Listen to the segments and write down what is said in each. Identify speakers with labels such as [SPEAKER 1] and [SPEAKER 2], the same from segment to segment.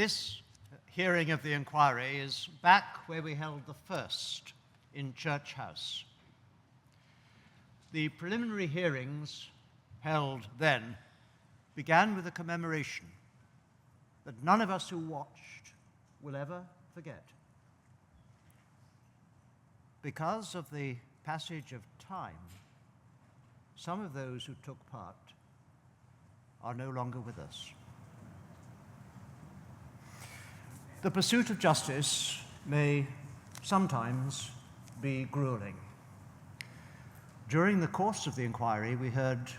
[SPEAKER 1] This hearing of the inquiry is back where we held the first, in Church House. The preliminary hearings held then began with a commemoration that none of us who watched will ever forget. Because of the passage of time, some of those who took part are no longer with us. The pursuit of justice may sometimes be grueling. During the course of the inquiry, we heard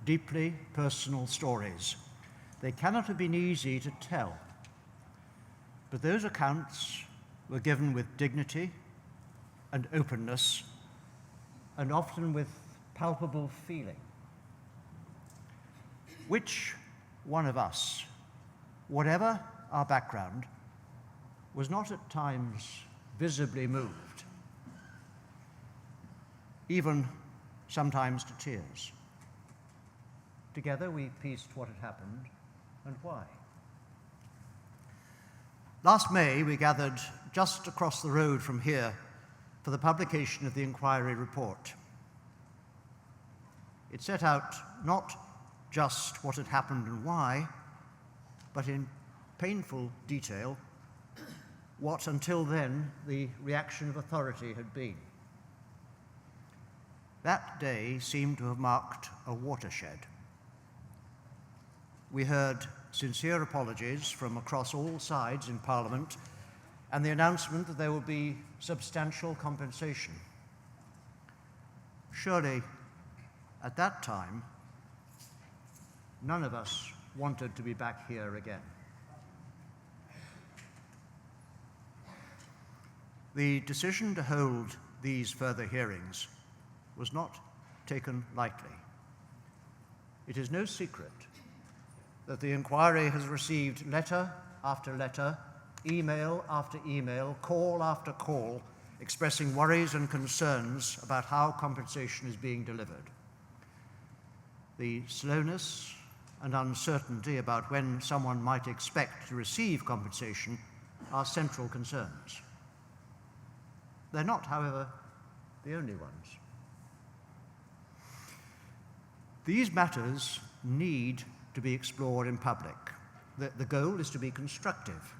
[SPEAKER 1] deeply personal stories. They cannot have been easy to tell, but those accounts were given with dignity and openness, and often with palpable feeling. Which one of us, whatever our background, was not at times visibly moved, even sometimes to tears? Together we pieced what had happened and why. Last May, we gathered just across the road from here for the publication of the inquiry report. It set out not just what had happened and why, but in painful detail what until then the reaction of authority had been. That day seemed to have marked a watershed. We heard sincere apologies from across all sides in Parliament and the announcement that there would be substantial compensation. Surely, at that time, none of us wanted to be back here again. The decision to hold these further hearings was not taken lightly. It is no secret that the inquiry has received letter after letter, email after email, call after call, expressing worries and concerns about how compensation is being delivered. The slowness and uncertainty about when someone might expect to receive compensation are central concerns. They're not, however, the only ones. These matters need to be explored in public. The goal is to be constructive.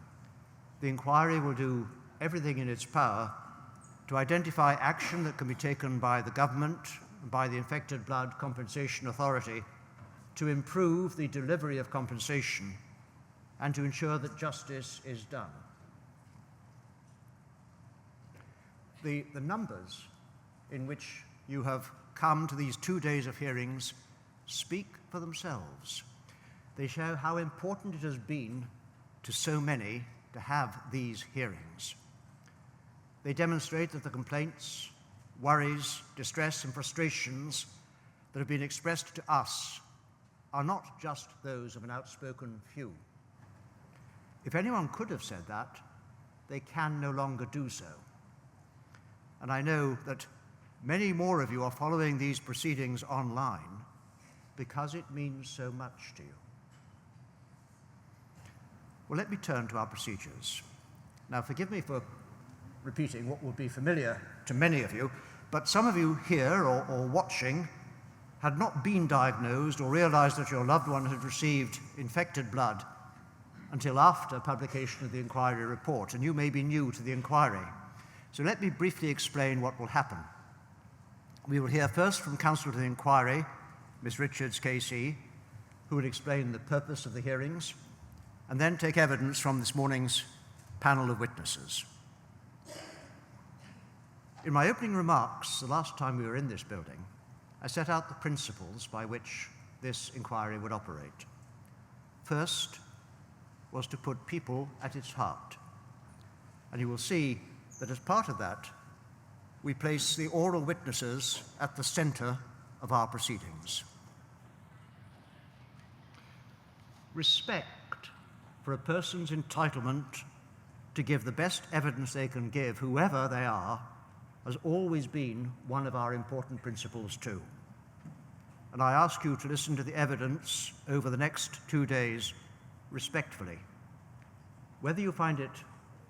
[SPEAKER 1] The inquiry will do everything in its power to identify action that can be taken by the government and by the Infected Blood Compensation Authority to improve the delivery of compensation and to ensure that justice is done. The numbers in which you have come to these 2 days of hearings speak for themselves. They show how important it has been to so many to have these hearings. They demonstrate that the complaints, worries, distress, and frustrations that have been expressed to us are not just those of an outspoken few. If anyone could have said that, they can no longer do so. And I know that many more of you are following these proceedings online because it means so much to you. Well, let me turn to our procedures. Now, forgive me for repeating what will be familiar to many of you, but some of you here or watching had not been diagnosed or realized that your loved one had received infected blood until after publication of the inquiry report, and you may be new to the inquiry. So let me briefly explain what will happen. We will hear first from Counsel to the Inquiry, Ms. Richards KC, who will explain the purpose of the hearings, and then take evidence from this morning's panel of witnesses. In my opening remarks, the last time we were in this building, I set out the principles by which this inquiry would operate. First was to put people at its heart, and you will see that as part of that, we place the oral witnesses at the center of our proceedings. Respect for a person's entitlement to give the best evidence they can give, whoever they are, has always been one of our important principles too. And I ask you to listen to the evidence over the next 2 days respectfully. whether you find it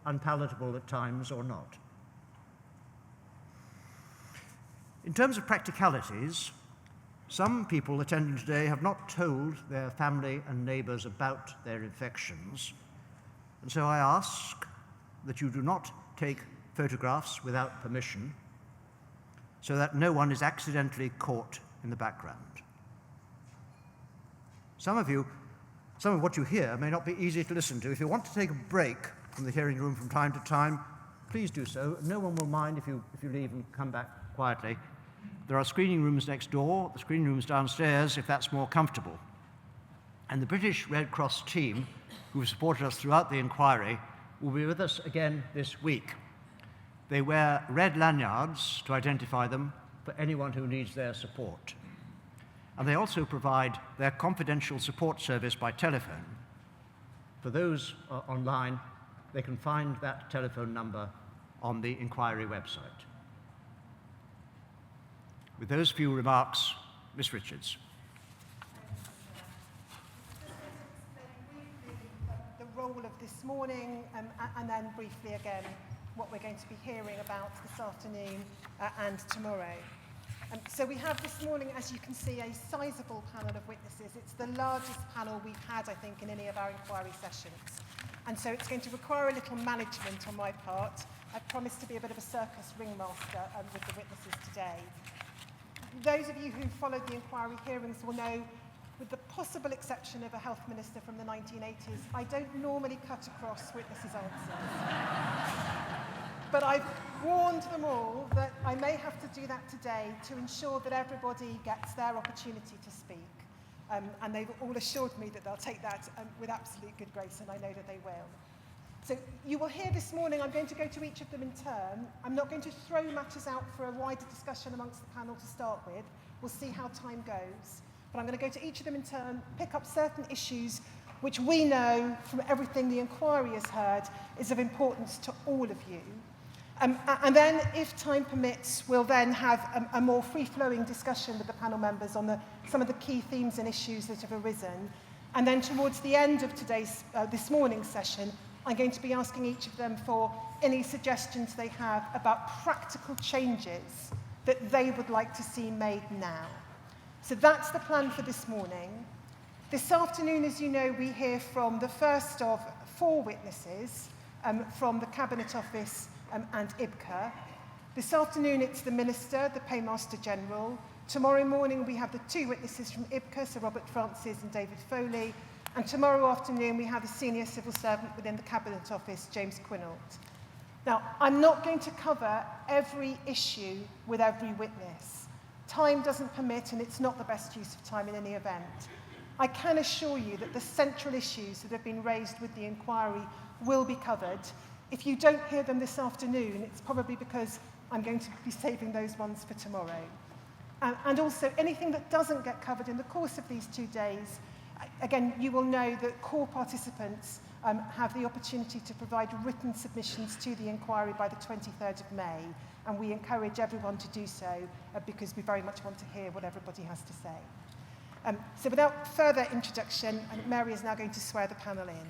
[SPEAKER 1] unpalatable at times or not. In terms of practicalities, some people attending today have not told their family and neighbours about their infections, and so I ask that you do not take photographs without permission so that no one is accidentally caught in the background. Some of what you hear may not be easy to listen to. If you want to take a break from the hearing room from time to time, please do so. No one will mind if you leave and come back quietly. There are screening rooms next door, the screening rooms downstairs, if that's more comfortable. And the British Red Cross team, who have supported us throughout the inquiry, will be with us again this week. They wear red lanyards to identify them for anyone who needs their support. And they also provide their confidential support service by telephone. For those online, they can find that telephone number on the inquiry website. With those few remarks, Miss Richards.
[SPEAKER 2] The role of this morning, and then briefly again what we're going to be hearing about this afternoon and tomorrow. So we have this morning, as you can see, a sizable panel of witnesses. It's the largest panel we've had, I think, in any of our inquiry sessions. And so it's going to require a little management on my part. I promised to be a bit of a circus ringmaster with the witnesses today. Those of you who followed the inquiry hearings will know, with the possible exception of a health minister from the 1980s, I don't normally cut across witnesses' answers. But I've warned them all that I may have to do that today to ensure that everybody gets their opportunity to speak. And they've all assured me that they'll take that with absolute good grace, and I know that they will. So you will hear this morning, I'm going to go to each of them in turn. I'm not going to throw matters out for a wider discussion amongst the panel to start with. We'll see how time goes. But I'm going to go to each of them in turn, pick up certain issues which we know from everything the inquiry has heard is of importance to all of you. And then, if time permits, we'll then have a more free-flowing discussion with the panel members on some of the key themes and issues that have arisen. And then towards the end of this morning's session, I'm going to be asking each of them for any suggestions they have about practical changes that they would like to see made now. So that's the plan for this morning. This afternoon, as you know, we hear from the first of 4 witnesses from the Cabinet Office and IBCA. This afternoon it's the Minister, the Paymaster General. Tomorrow morning we have the 2 witnesses from IBCA, Sir Robert Francis and David Foley. And tomorrow afternoon we have a senior civil servant within the Cabinet Office, James Quinault. Now, I'm not going to cover every issue with every witness. Time doesn't permit, and it's not the best use of time in any event. I can assure you that the central issues that have been raised with the inquiry will be covered. If you don't hear them this afternoon, it's probably because I'm going to be saving those ones for tomorrow. And also, anything that doesn't get covered in the course of these 2 days, again, you will know that core participants have the opportunity to provide written submissions to the inquiry by the 23rd of May, and we encourage everyone to do so because we very much want to hear what everybody has to say. So without further introduction, Mary is now going to swear the panel in.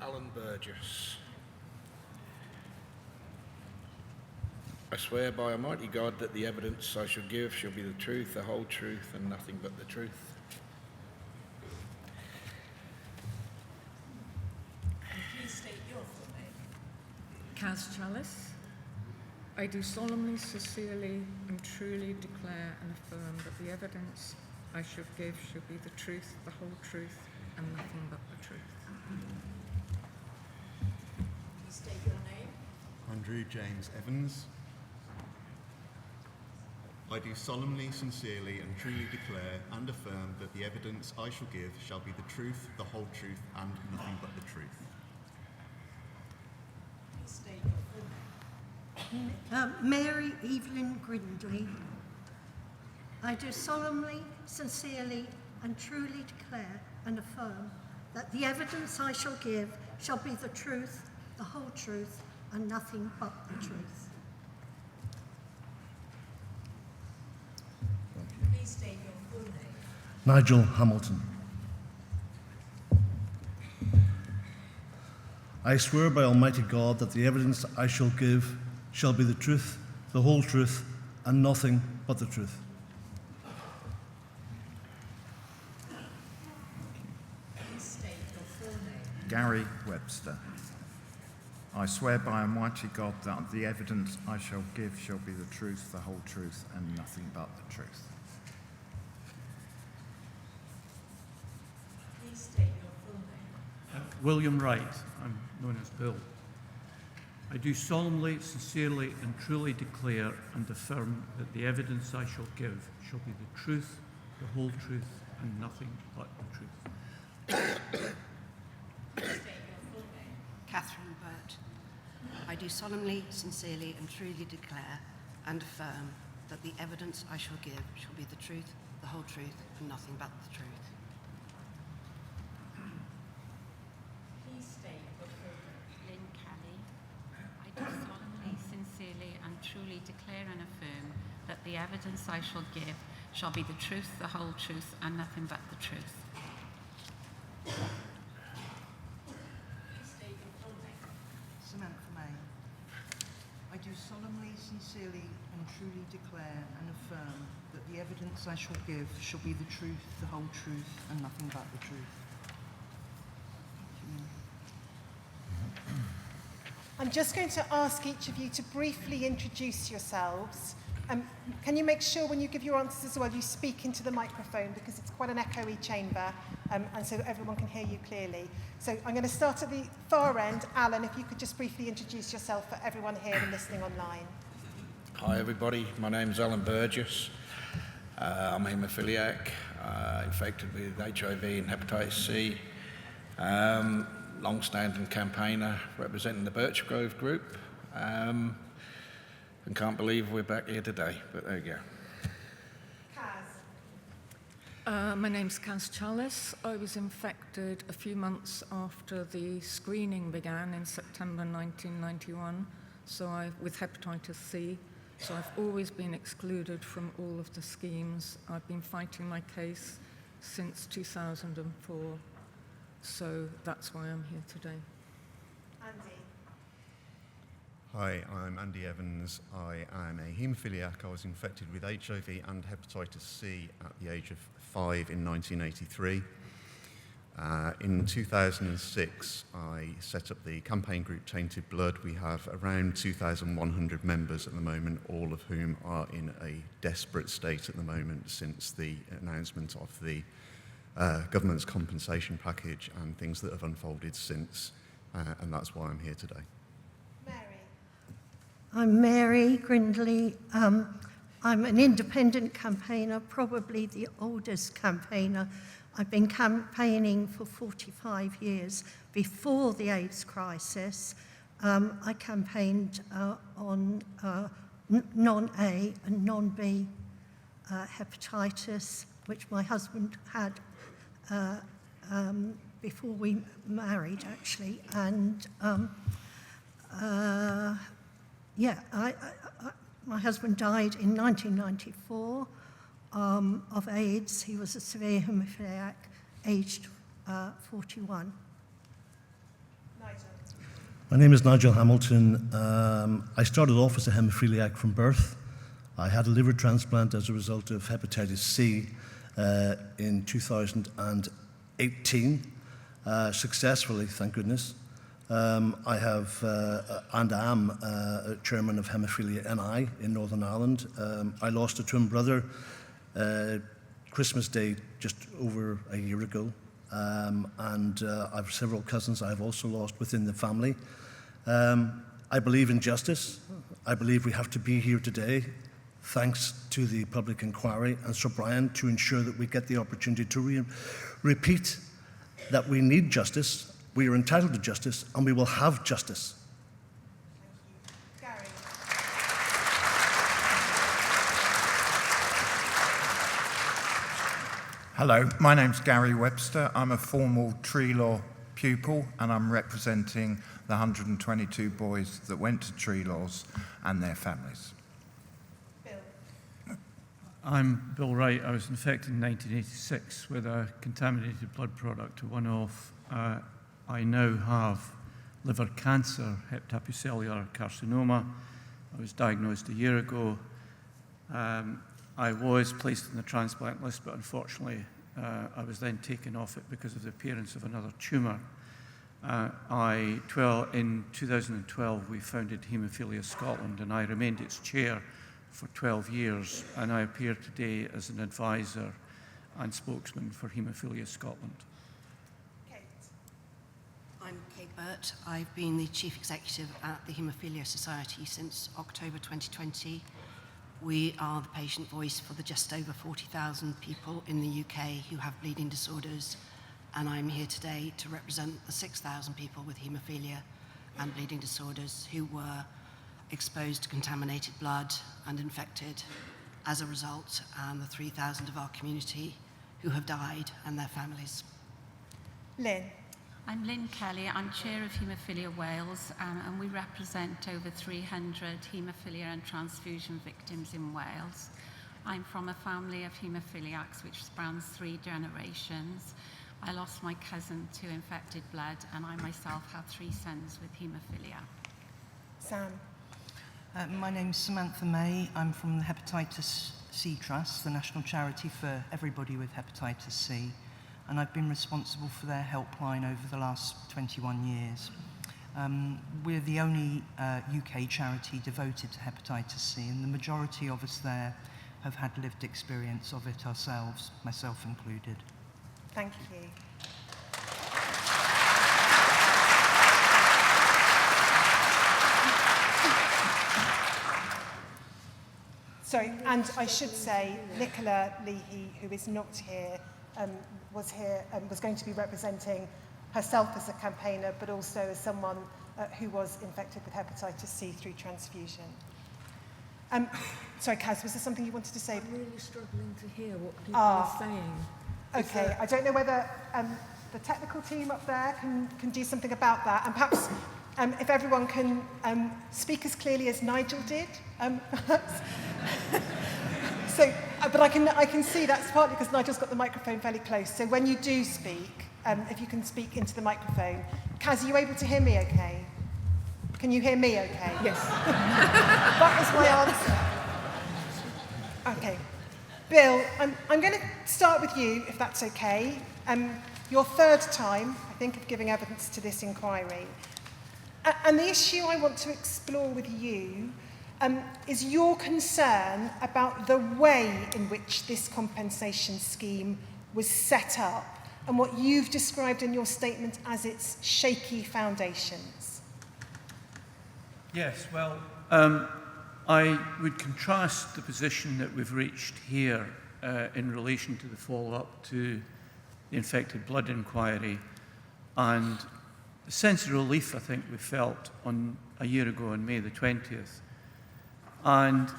[SPEAKER 3] Alan Burgess. I swear by Almighty God that the evidence I shall give shall be the truth, the whole truth, and nothing but the truth.
[SPEAKER 4] Please state your full name.
[SPEAKER 5] Kaz Chalice. I do solemnly, sincerely, and truly declare and affirm that the evidence I shall give shall be the truth, the whole truth, and nothing but the truth.
[SPEAKER 4] Please state your name.
[SPEAKER 6] Andrew James Evans. I do solemnly, sincerely, and truly declare and affirm that the evidence I shall give shall be the truth, the whole truth, and nothing but the truth.
[SPEAKER 4] Please state your full name.
[SPEAKER 7] Mary Evelyn Grindley. I do solemnly, sincerely, and truly declare and affirm that the evidence I shall give shall be the truth, the whole truth, and nothing but the truth.
[SPEAKER 4] Please state your full name.
[SPEAKER 8] Nigel Hamilton. I swear by Almighty God that the evidence I shall give shall be the truth, the whole truth, and nothing but the truth.
[SPEAKER 4] Please state your full name.
[SPEAKER 9] Gary Webster. I swear by Almighty God that the evidence I shall give shall be the truth, the whole truth, and nothing but the truth.
[SPEAKER 4] Please state your full name.
[SPEAKER 10] William Wright, I'm known as Bill. I do solemnly, sincerely, and truly declare and affirm that the evidence I shall give shall be the truth, the whole truth, and nothing but the truth.
[SPEAKER 4] Please state your full name.
[SPEAKER 11] Catherine Burt. I do solemnly, sincerely, and truly declare and affirm that the evidence I shall give shall be the truth, the whole truth, and nothing but the truth.
[SPEAKER 4] Please state your full name.
[SPEAKER 12] Lynn Kelly. I do solemnly, sincerely, and truly declare and affirm that the evidence I shall give shall be the truth, the whole truth, and nothing but the truth.
[SPEAKER 4] Please state your full name.
[SPEAKER 13] Samantha May. I do solemnly, sincerely, and truly declare and affirm that the evidence I shall give shall be the truth, the whole truth, and nothing but the truth. Thank you.
[SPEAKER 2] I'm just going to ask each of you to briefly introduce yourselves. Can you make sure when you give your answers as well, you speak into the microphone because it's quite an echoey chamber, and so everyone can hear you clearly. So I'm going to start at the far end. Alan, if you could just briefly introduce yourself for everyone here and listening online.
[SPEAKER 3] Hi everybody, my name's Alan Burgess. I'm a haemophiliac, infected with HIV and hepatitis C. Long-standing campaigner representing the Birchgrove Group. And can't believe we're back here today, but there you go.
[SPEAKER 2] Kaz.
[SPEAKER 5] My name's Kaz Chalice. I was infected a few months after the screening began in September 1991, with hepatitis C. So I've always been excluded from all of the schemes. I've been fighting my case since 2004. So that's why I'm here today.
[SPEAKER 2] Andy.
[SPEAKER 6] Hi, I'm Andy Evans. I am a haemophiliac. I was infected with HIV and hepatitis C at the age of 5 in 1983. In 2006, I set up the campaign group Tainted Blood. We have around 2,100 members at the moment, all of whom are in a desperate state at the moment since the announcement of the government's compensation package and things that have unfolded since, and that's why I'm here today.
[SPEAKER 2] Mary.
[SPEAKER 7] I'm Mary Grindley. I'm an independent campaigner, probably the oldest campaigner. I've been campaigning for 45 years before the AIDS crisis. I campaigned on non-A and non-B hepatitis, which my husband had before we married, actually. And my husband died in 1994 of AIDS. He was a severe haemophiliac, aged 41.
[SPEAKER 2] Nigel.
[SPEAKER 8] My name is Nigel Hamilton. I started off as a haemophiliac from birth. I had a liver transplant as a result of hepatitis C in 2018, successfully, thank goodness. I have and am chairman of Haemophilia NI in Northern Ireland. I lost a twin brother Christmas Day just over a year ago, and I have several cousins I have also lost within the family. I believe in justice. I believe we have to be here today thanks to the public inquiry and Sir Brian to ensure that we get the opportunity to repeat that we need justice, we are entitled to justice, and we will have justice.
[SPEAKER 2] Thank you. Gary.
[SPEAKER 9] Hello, my name's Gary Webster. I'm a formal tree law pupil and I'm representing the 122 boys that went to tree laws and their families.
[SPEAKER 2] Bill.
[SPEAKER 10] I'm Bill Wright. I was infected in 1986 with a contaminated blood product, a one-off. I now have liver cancer, hepatocellular carcinoma. I was diagnosed a year ago. I was placed on the transplant list, but unfortunately I was then taken off it because of the appearance of another tumour. In 2012, we founded Haemophilia Scotland, and I remained its chair for 12 years, and I appear today as an advisor and spokesman for Haemophilia Scotland.
[SPEAKER 2] Kate.
[SPEAKER 11] I'm Kate Burt. I've been the Chief Executive at the Haemophilia Society since October 2020. We are the patient voice for the just over 40,000 people in the UK who have bleeding disorders, and I'm here today to represent the 6,000 people with haemophilia and bleeding disorders who were exposed to contaminated blood and infected as a result, and the 3,000 of our community who have died and their families.
[SPEAKER 2] Lynn.
[SPEAKER 12] I'm Lynn Kelly. I'm chair of Haemophilia Wales, and we represent over 300 haemophilia and transfusion victims in Wales. I'm from a family of haemophiliacs which spans 3 generations. I lost my cousin to infected blood, and I myself have 3 sons with haemophilia.
[SPEAKER 2] Sam.
[SPEAKER 13] My name's Samantha May. I'm from the Hepatitis C Trust, the national charity for everybody with hepatitis C, and I've been responsible for their helpline over the last 21 years. We're the only UK charity devoted to hepatitis C, and the majority of us there have had lived experience of it ourselves, myself included.
[SPEAKER 2] Thank you. Sorry, and I should say Nicola Leahy, who is not here, was going to be representing herself as a campaigner, but also as someone who was infected with hepatitis C through transfusion. Sorry, Kaz, was there something you wanted to say?
[SPEAKER 5] I'm really struggling to hear what people are saying.
[SPEAKER 2] Okay, I don't know whether the technical team up there can do something about that, and perhaps if everyone can speak as clearly as Nigel did, perhaps. So, but I can see that's partly because Nigel's got the microphone fairly close. So when you do speak, if you can speak into the microphone. Kaz, are you able to hear me okay? Can you hear me okay?
[SPEAKER 5] Yes.
[SPEAKER 2] That is my answer. Okay. Bill, I'm going to start with you, if that's okay. Your 3rd time, I think, of giving evidence to this inquiry. And the issue I want to explore with you is your concern about the way in which this compensation scheme was set up and what you've described in your statement as its shaky foundations.
[SPEAKER 10] Yes, well, I would contrast the position that we've reached here in relation to the follow-up to the infected blood inquiry and the sense of relief I think we felt a year ago on May the 20th. And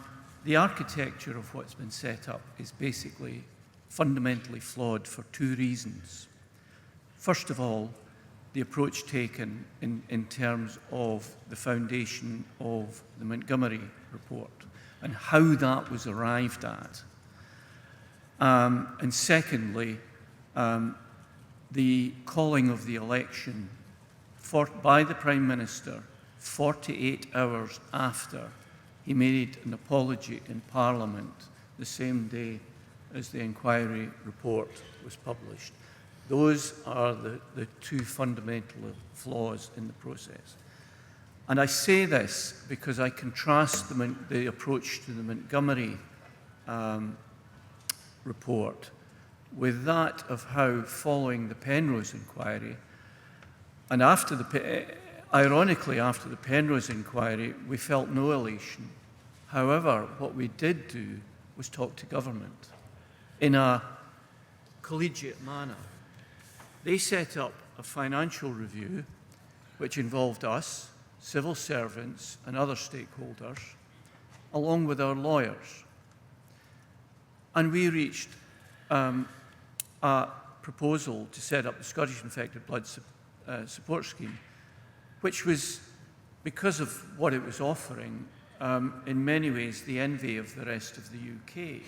[SPEAKER 10] the architecture of what's been set up is basically fundamentally flawed for 2 reasons. First of all, the approach taken in terms of the foundation of the Montgomery report and how that was arrived at. And secondly, the calling of the election by the Prime Minister 48 hours after he made an apology in Parliament the same day as the inquiry report was published. Those are the 2 fundamental flaws in the process. And I say this because I contrast the approach to the Montgomery report with that of how, following the Penrose inquiry, and ironically after the Penrose inquiry, we felt no elation. However, what we did do was talk to government in a collegiate manner. They set up a financial review which involved us, civil servants and other stakeholders, along with our lawyers. And we reached a proposal to set up the Scottish Infected Blood Support Scheme, which was, because of what it was offering, in many ways the envy of the rest of the UK.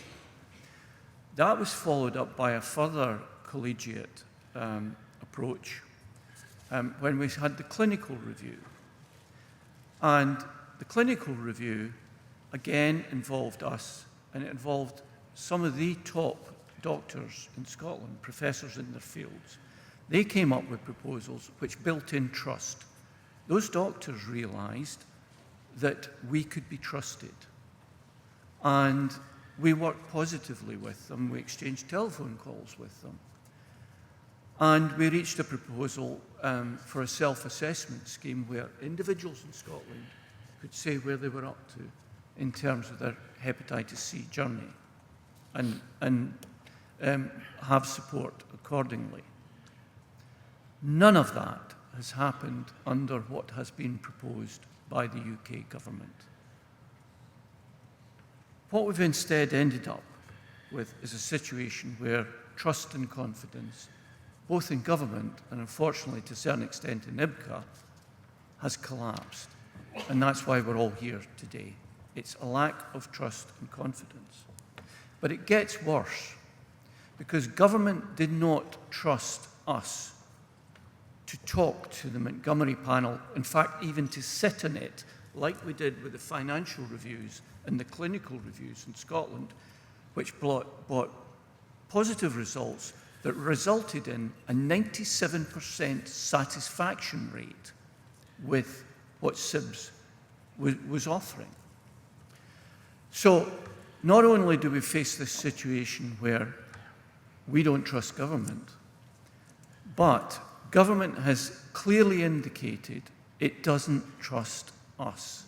[SPEAKER 10] That was followed up by a further collegiate approach when we had the clinical review. And the clinical review, again, involved us, and it involved some of the top doctors in Scotland, professors in their fields. They came up with proposals which built in trust. Those doctors realised that we could be trusted. And we worked positively with them. We exchanged telephone calls with them. And we reached a proposal for a self-assessment scheme where individuals in Scotland could say where they were up to in terms of their hepatitis C journey and have support accordingly. None of that has happened under what has been proposed by the UK government. What we've instead ended up with is a situation where trust and confidence, both in government and unfortunately to a certain extent in IBCA, has collapsed. And that's why we're all here today. It's a lack of trust and confidence. But it gets worse because government did not trust us to talk to the Montgomery panel, in fact, even to sit in it, like we did with the financial reviews and the clinical reviews in Scotland, which brought positive results that resulted in a 97% satisfaction rate with what SIBS was offering. So not only do we face this situation where we don't trust government, but government has clearly indicated it doesn't trust us.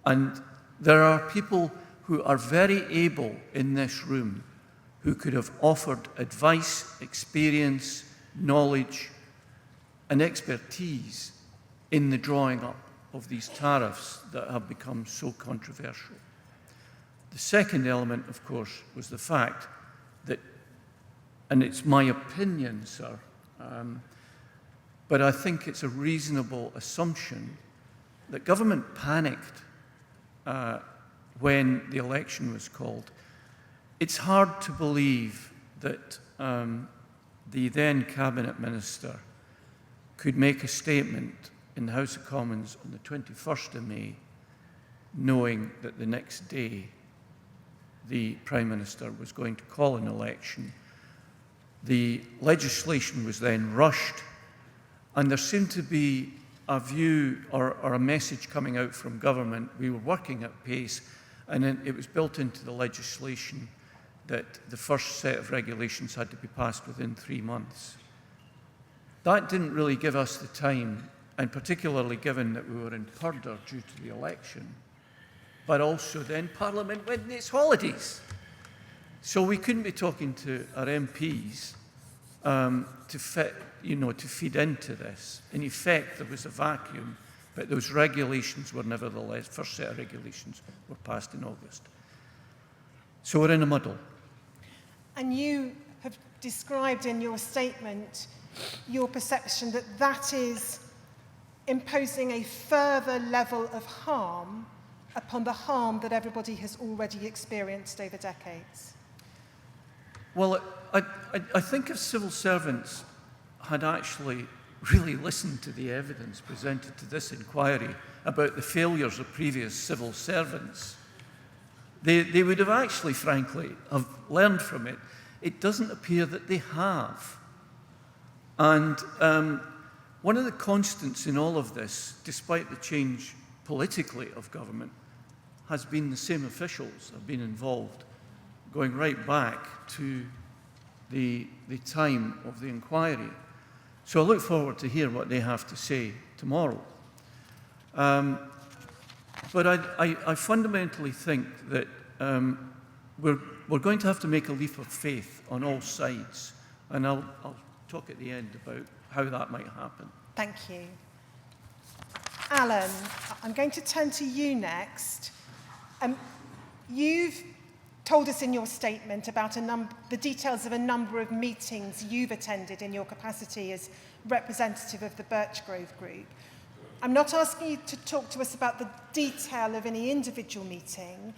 [SPEAKER 10] And there are people who are very able in this room who could have offered advice, experience, knowledge, and expertise in the drawing up of these tariffs that have become so controversial. The second element, of course, was the fact that, and it's my opinion, sir, but I think it's a reasonable assumption that government panicked when the election was called. It's hard to believe that the then cabinet minister could make a statement in the House of Commons on the 21st of May, knowing that the next day the Prime Minister was going to call an election. The legislation was then rushed, and there seemed to be a view or a message coming out from government. We were working at pace, and then it was built into the legislation that the first set of regulations had to be passed within 3 months. That didn't really give us the time, and particularly given that we were in purdah due to the election, but also then Parliament went in its holidays. So we couldn't be talking to our MPs to feed into this. In effect, there was a vacuum, but those regulations were nevertheless, first set of regulations were passed in August. So we're in a muddle.
[SPEAKER 2] And you have described in your statement your perception that that is imposing a further level of harm upon the harm that everybody has already experienced over decades.
[SPEAKER 10] Well, I think if civil servants had actually really listened to the evidence presented to this inquiry about the failures of previous civil servants, they would have actually, frankly, have learned from it. It doesn't appear that they have. And one of the constants in all of this, despite the change politically of government, has been the same officials have been involved, going right back to the time of the inquiry. So I look forward to hear what they have to say tomorrow. But I fundamentally think that we're going to have to make a leap of faith on all sides, and I'll talk at the end about how that might happen.
[SPEAKER 2] Thank you. Alan, I'm going to turn to you next. You've told us in your statement about the details of a number of meetings you've attended in your capacity as representative of the Birchgrove Group. I'm not asking you to talk to us about the detail of any individual meeting,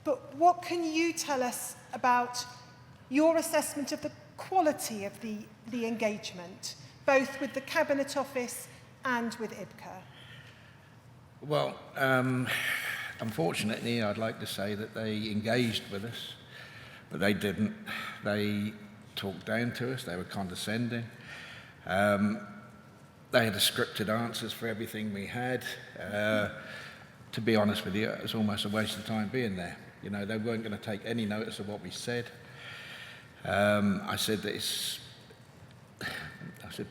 [SPEAKER 2] but what can you tell us about your assessment of the quality of the engagement, both with the Cabinet Office and with IBCA?
[SPEAKER 3] Well, unfortunately, I'd like to say that they engaged with us, but they didn't. They talked down to us. They were condescending. They had scripted answers for everything we had. To be honest with you, it was almost a waste of time being there. You know, they weren't going to take any notice of what we said. I said that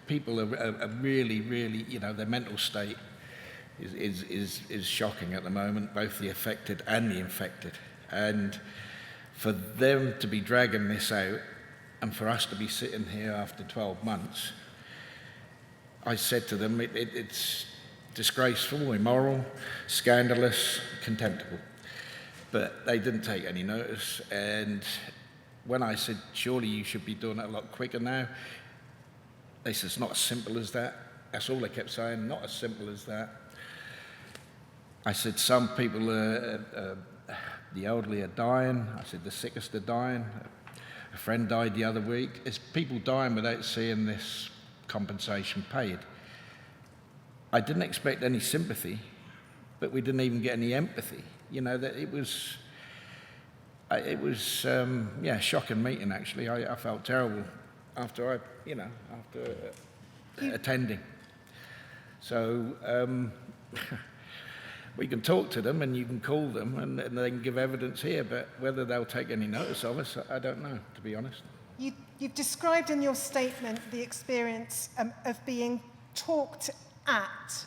[SPEAKER 3] people are really, really, you know, their mental state is shocking at the moment, both the affected and the infected. And for them to be dragging this out and for us to be sitting here after 12 months, I said to them, it's disgraceful, immoral, scandalous, contemptible. But they didn't take any notice. And when I said, surely you should be doing it a lot quicker now, they said, it's not as simple as that. That's all they kept saying, not as simple as that. I said, some people, the elderly are dying. I said, the sickest are dying. A friend died the other week. It's people dying without seeing this compensation paid. I didn't expect any sympathy, but we didn't even get any empathy. You know, that it was a shocking meeting, actually. I felt terrible after attending. So we can talk to them and you can call them and they can give evidence here, but whether they'll take any notice of us, I don't know, to be honest.
[SPEAKER 2] You've described in your statement the experience of being talked at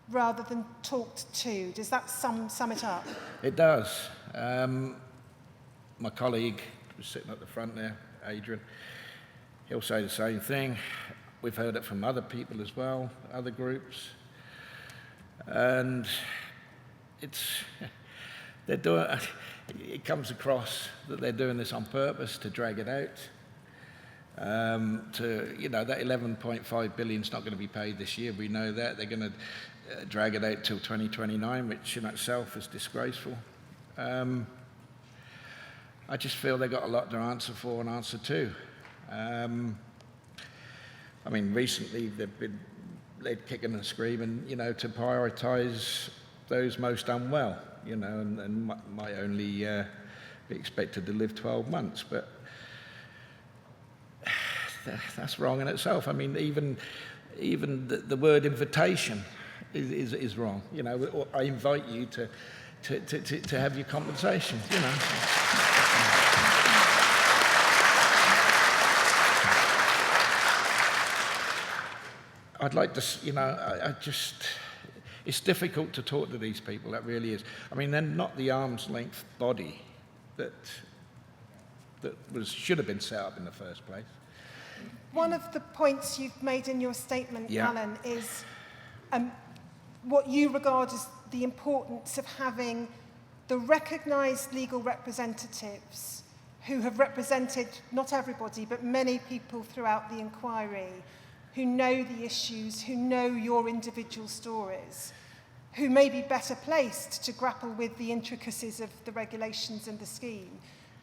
[SPEAKER 2] rather than talked to. Does that sum it up?
[SPEAKER 3] It does. My colleague was sitting at the front there, Adrian, he'll say the same thing. We've heard it from other people as well, other groups. And it comes across that they're doing this on purpose to drag it out. That 11.5 billion is not going to be paid this year. We know that. They're going to drag it out till 2029, which in itself is disgraceful. I just feel they've got a lot to answer for and answer to. Recently they're kicking and screaming, to prioritise those most unwell, and might only be expected to live 12 months. But that's wrong in itself. I mean, even the word invitation is wrong. I invite you to have your compensation. I'd like to, it's difficult to talk to these people, that really is. I mean, they're not the arm's length body that should have been set up in the first place.
[SPEAKER 2] One of the points you've made in your statement, Alan, is what you regard as the importance of having the recognised legal representatives who have represented not everybody, but many people throughout the inquiry, who know the issues, who know your individual stories, who may be better placed to grapple with the intricacies of the regulations and the scheme.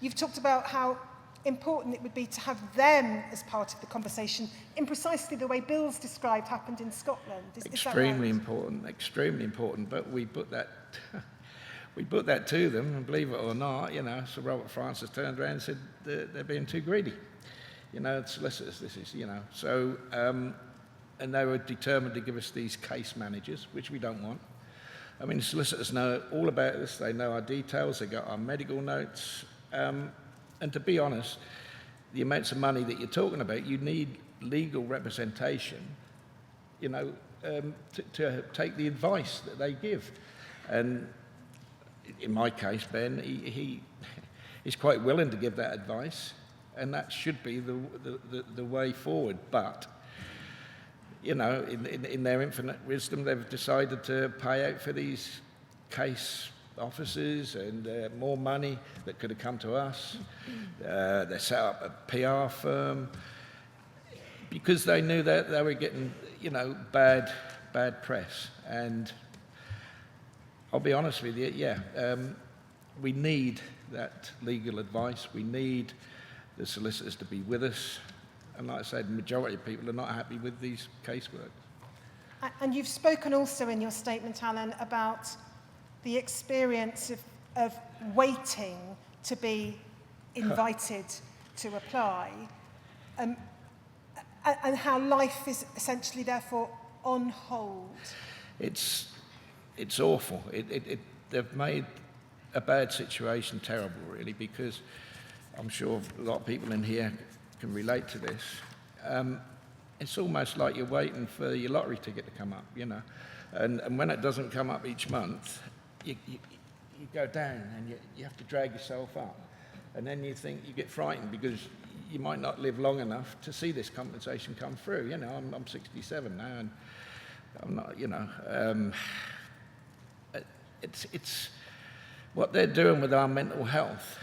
[SPEAKER 2] You've talked about how important it would be to have them as part of the conversation in precisely the way Bill's described happened in Scotland. Is
[SPEAKER 3] extremely
[SPEAKER 2] that right?
[SPEAKER 3] Extremely important, but we put that to them, and believe it or not, Sir Robert Francis turned around and said they're being too greedy. Solicitors, this is, So, and they were determined to give us these case managers, which we don't want. I mean, the solicitors know all about this. They know our details. They got our medical notes. And to be honest, the amounts of money that you're talking about, you need legal representation, to take the advice that they give. And in my case, Ben, he's quite willing to give that advice. And that should be the way forward. But, in their infinite wisdom, they've decided to pay out for these case offices and more money that could have come to us. They set up a PR firm because they knew that they were getting, bad press. And I'll be honest with you, we need that legal advice. We need the solicitors to be with us. And like I said, the majority of people are not happy with these caseworks.
[SPEAKER 2] And you've spoken also in your statement, Alan, about the experience of waiting to be invited to apply, and how life is essentially therefore on hold.
[SPEAKER 3] It's awful. They've made a bad situation terrible, really, because I'm sure a lot of people in here can relate to this. It's almost like you're waiting for your lottery ticket to come up, and when it doesn't come up each month, you go down and you have to drag yourself up, and then you think, you get frightened because you might not live long enough to see this compensation come through. I'm 67 now, and I'm not, it's what they're doing with our mental health.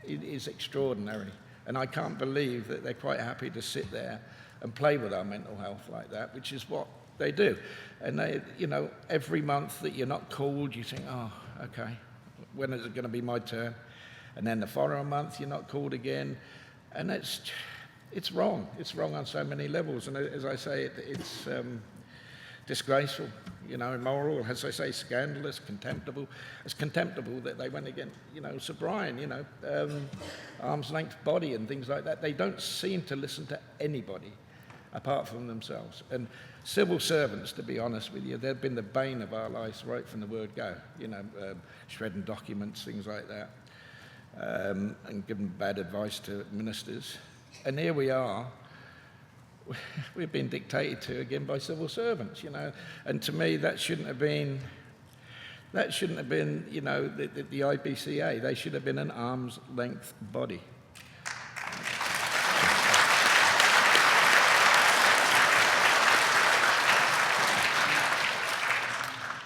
[SPEAKER 3] It is extraordinary, and I can't believe that they're quite happy to sit there and play with our mental health like that, which is what they do. And they, every month that you're not called, you think, oh, okay, when is it going to be my turn? And then the following month, you're not called again. And it's wrong. It's wrong on so many levels. And as I say, it's disgraceful, immoral, as I say, scandalous, contemptible. It's contemptible that they went against, Sir Brian, arm's length body and things like that. They don't seem to listen to anybody apart from themselves. And civil servants, to be honest with you, they've been the bane of our lives right from the word go, shredding documents, things like that, and giving bad advice to ministers. And here we are, we've been dictated to again by civil servants, and to me that shouldn't have been, the IBCA. They should have been an arm's length body.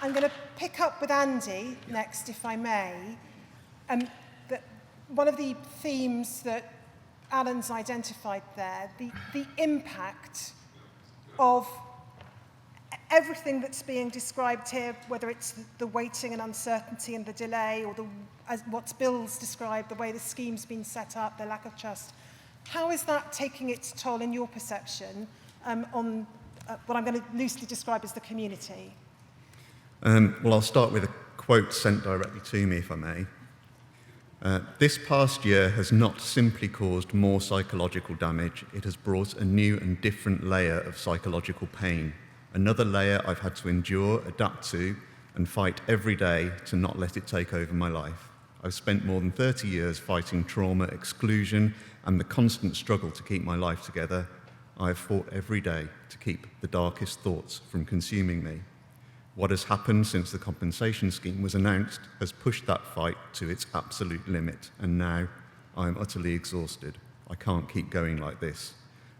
[SPEAKER 2] I'm going to pick up with Andy next, if I may. One of the themes that Alan's identified there, the impact of everything that's being described here, whether it's the waiting and uncertainty and the delay, or as what Bill's described, the way the scheme's been set up, the lack of trust. How is that taking its toll in your perception on what I'm going to loosely describe as the community?
[SPEAKER 6] Well, I'll start with a quote sent directly to me, if I may. This past year has not simply caused more psychological damage, it has brought a new and different layer of psychological pain. Another layer I've had to endure, adapt to, and fight every day to not let it take over my life. I've spent more than 30 years fighting trauma, exclusion, and the constant struggle to keep my life together. I have fought every day to keep the darkest thoughts from consuming me. What has happened since the compensation scheme was announced has pushed that fight to its absolute limit, and now I am utterly exhausted. I can't keep going like this.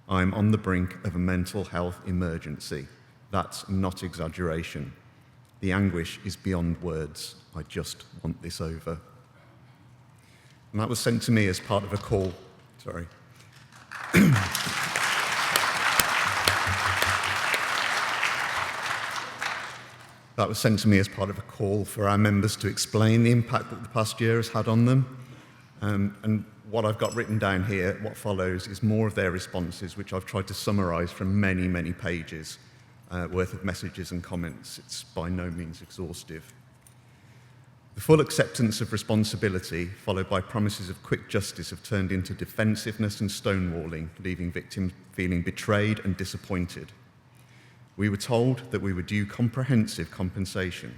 [SPEAKER 6] I am on the brink of a mental health emergency. That's not exaggeration. The anguish is beyond words. I just want this over. And that was sent to me as part of a call. Sorry. That was sent to me as part of a call for our members to explain the impact that the past year has had on them. And what I've got written down here, what follows, is more of their responses, which I've tried to summarise from many, many pages worth of messages and comments. It's by no means exhaustive. The full acceptance of responsibility, followed by promises of quick justice, have turned into defensiveness and stonewalling, leaving victims feeling betrayed and disappointed. We were told that we were due comprehensive compensation,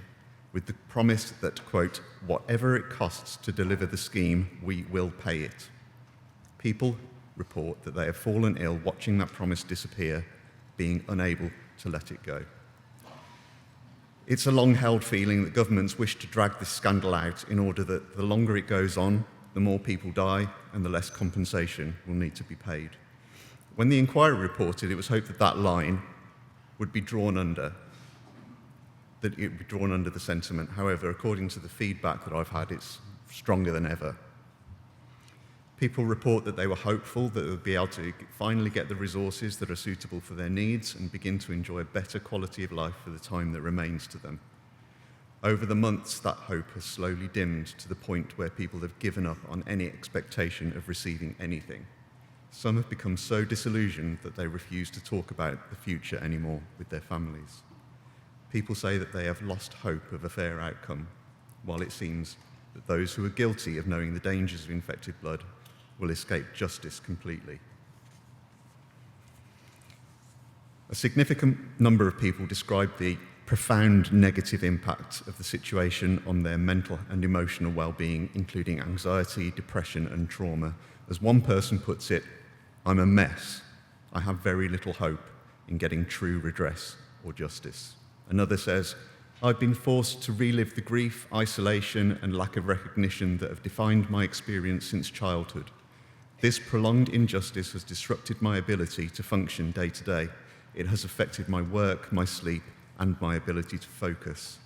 [SPEAKER 6] with the promise that, quote, whatever it costs to deliver the scheme, we will pay it. People report that they have fallen ill watching that promise disappear, being unable to let it go. It's a long-held feeling that governments wish to drag this scandal out in order that the longer it goes on, the more people die and the less compensation will need to be paid. When the inquiry reported, it was hoped that that line would be drawn under. that it would be drawn under the sentiment. However, according to the feedback that I've had, it's stronger than ever. People report that they were hopeful that they would be able to finally get the resources that are suitable for their needs and begin to enjoy a better quality of life for the time that remains to them. Over the months, that hope has slowly dimmed to the point where people have given up on any expectation of receiving anything. Some have become so disillusioned that they refuse to talk about the future anymore with their families. People say that they have lost hope of a fair outcome, while it seems that those who are guilty of knowing the dangers of infected blood will escape justice completely. A significant number of people describe the profound negative impact of the situation on their mental and emotional well-being, including anxiety, depression, and trauma. As one person puts it, "I'm a mess. I have very little hope in getting true redress or justice." Another says, "I've been forced to relive the grief, isolation, and lack of recognition that have defined my experience since childhood. This prolonged injustice has disrupted my ability to function day to day. It has affected my work, my sleep, and my ability to focus."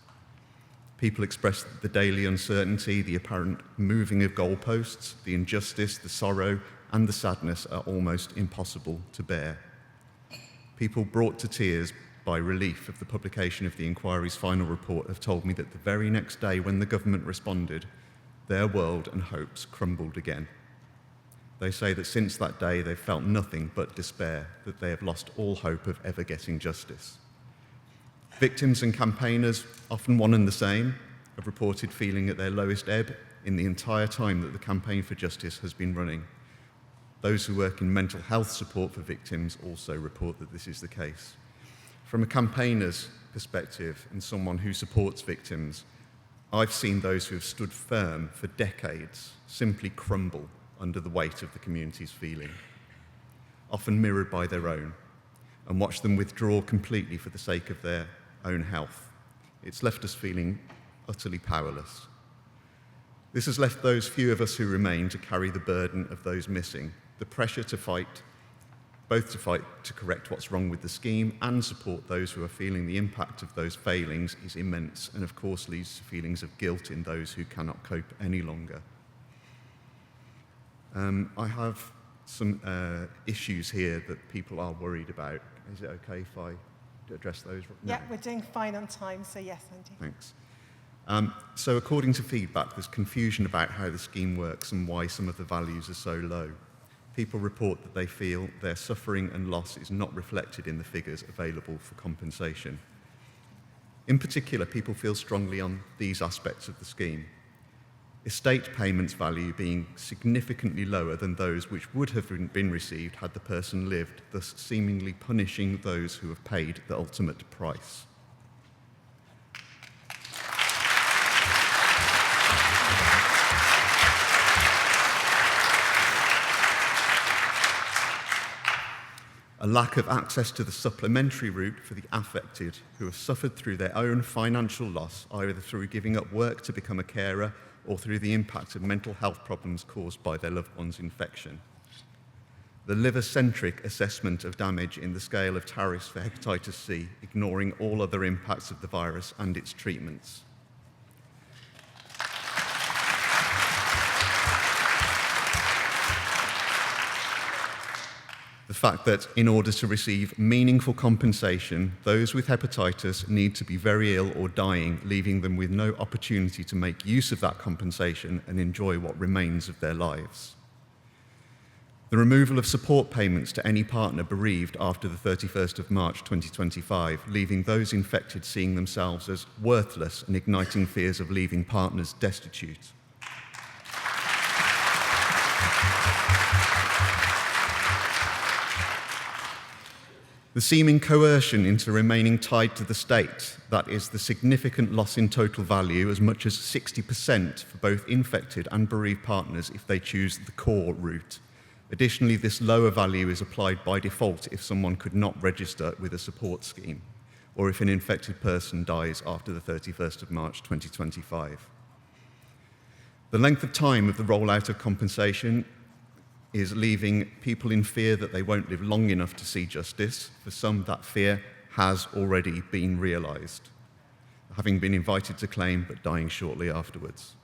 [SPEAKER 6] People express that the daily uncertainty, the apparent moving of goalposts, the injustice, the sorrow, and the sadness are almost impossible to bear. People brought to tears by relief of the publication of the inquiry's final report have told me that the very next day when the government responded, their world and hopes crumbled again. They say that since that day they've felt nothing but despair, that they have lost all hope of ever getting justice. Victims and campaigners, often one and the same, have reported feeling at their lowest ebb in the entire time that the campaign for justice has been running. Those who work in mental health support for victims also report that this is the case. From a campaigner's perspective and someone who supports victims, I've seen those who have stood firm for decades simply crumble under the weight of the community's feeling, often mirrored by their own, and watch them withdraw completely for the sake of their own health. It's left us feeling utterly powerless. This has left those few of us who remain to carry the burden of those missing, the pressure to fight, both to fight to correct what's wrong with the scheme and support those who are feeling the impact of those failings is immense, and of course leads to feelings of guilt in those who cannot cope any longer. I have some issues here that people are worried about. Is it okay if I address those? No.
[SPEAKER 2] Yeah, we're doing fine on time, so yes, Andy.
[SPEAKER 6] Thanks. So according to feedback, there's confusion about how the scheme works and why some of the values are so low. People report that they feel their suffering and loss is not reflected in the figures available for compensation. In particular, people feel strongly on these aspects of the scheme. Estate payments value being significantly lower than those which would have been received had the person lived, thus seemingly punishing those who have paid the ultimate price. A lack of access to the supplementary route for the affected who have suffered through their own financial loss, either through giving up work to become a carer or through the impact of mental health problems caused by their loved one's infection. The liver-centric assessment of damage in the scale of tariffs for hepatitis C, ignoring all other impacts of the virus and its treatments. The fact that in order to receive meaningful compensation, those with hepatitis need to be very ill or dying, leaving them with no opportunity to make use of that compensation and enjoy what remains of their lives. The removal of support payments to any partner bereaved after the 31st of March 2025, leaving those infected seeing themselves as worthless and igniting fears of leaving partners destitute. The seeming coercion into remaining tied to the state, that is, the significant loss in total value, as much as 60% for both infected and bereaved partners if they choose the core route. Additionally, this lower value is applied by default if someone could not register with a support scheme, or if an infected person dies after the 31st of March 2025. The length of time of the rollout of compensation is leaving people in fear that they won't live long enough to see justice. For some, that fear has already been realised. The having been invited to claim but dying shortly afterwards.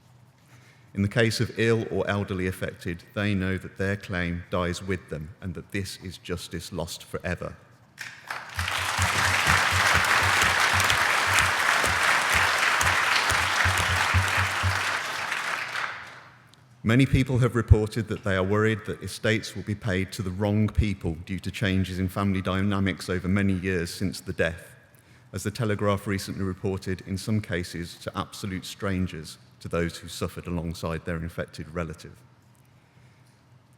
[SPEAKER 6] In the case of ill or elderly affected, they know that their claim dies with them and that this is justice lost forever. Many people have reported that they are worried that estates will be paid to the wrong people due to changes in family dynamics over many years since the death, as the Telegraph recently reported, in some cases to absolute strangers, to those who suffered alongside their infected relative.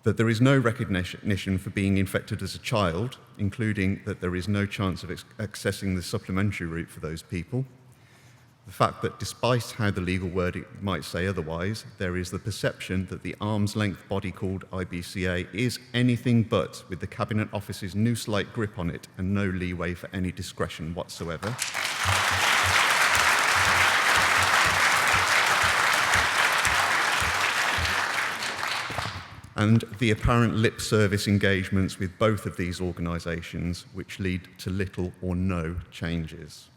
[SPEAKER 6] That there is no recognition for being infected as a child, including that there is no chance of accessing the supplementary route for those people. The fact that despite how the legal word might say otherwise, there is the perception that the arm's-length body called IBCA is anything but, with the Cabinet Office's noose-like grip on it and no leeway for any discretion whatsoever. And the apparent lip service engagements with both of these organisations, which lead to little or no changes.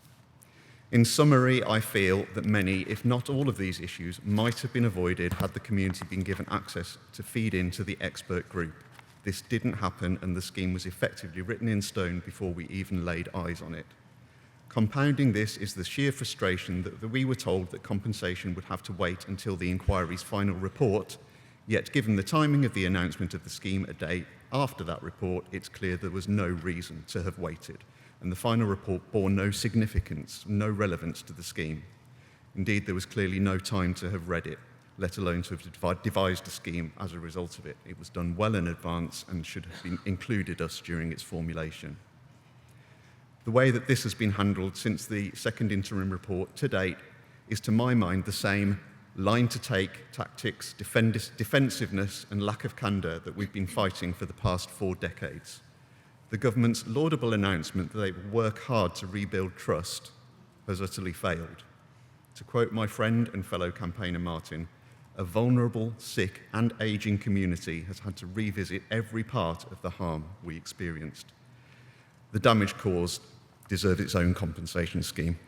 [SPEAKER 6] In summary, I feel that many, if not all of these issues, might have been avoided had the community been given access to feed into the expert group. This didn't happen, and the scheme was effectively written in stone before we even laid eyes on it. Compounding this is the sheer frustration that we were told that compensation would have to wait until the inquiry's final report, yet given the timing of the announcement of the scheme a day after that report, it's clear there was no reason to have waited, and the final report bore no significance, no relevance to the scheme. Indeed, there was clearly no time to have read it, let alone to have devised a scheme as a result of it. It was done well in advance and should have included us during its formulation. The way that this has been handled since the second interim report to date is, to my mind, the same line-to-take tactics, defensiveness and lack of candour that we've been fighting for the past 4 decades. The government's laudable announcement that they will work hard to rebuild trust has utterly failed. To quote my friend and fellow campaigner Martin, a vulnerable, sick and ageing community has had to revisit every part of the harm we experienced. The damage caused deserves its own compensation scheme.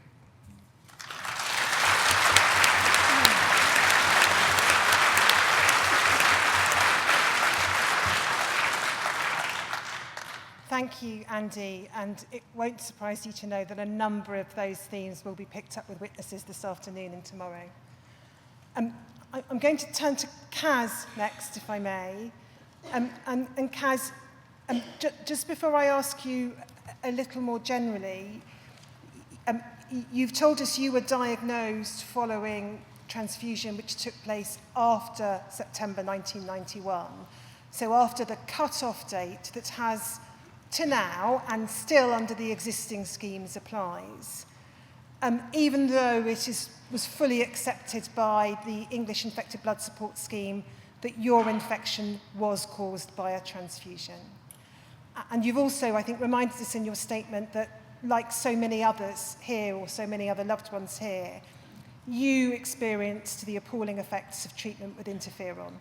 [SPEAKER 2] Thank you, Andy, and it won't surprise you to know that a number of those themes will be picked up with witnesses this afternoon and tomorrow. I'm going to turn to Kaz next, if I may. And Kaz, just before I ask you a little more generally, you've told us you were diagnosed following transfusion which took place after September 1991, so after the cut-off date that has, to now, and still under the existing schemes, applies, even though it was fully accepted by the English Infected Blood Support Scheme that your infection was caused by a transfusion. And you've also, I think, reminded us in your statement that, like so many others here, or so many other loved ones here, you experienced the appalling effects of treatment with interferon.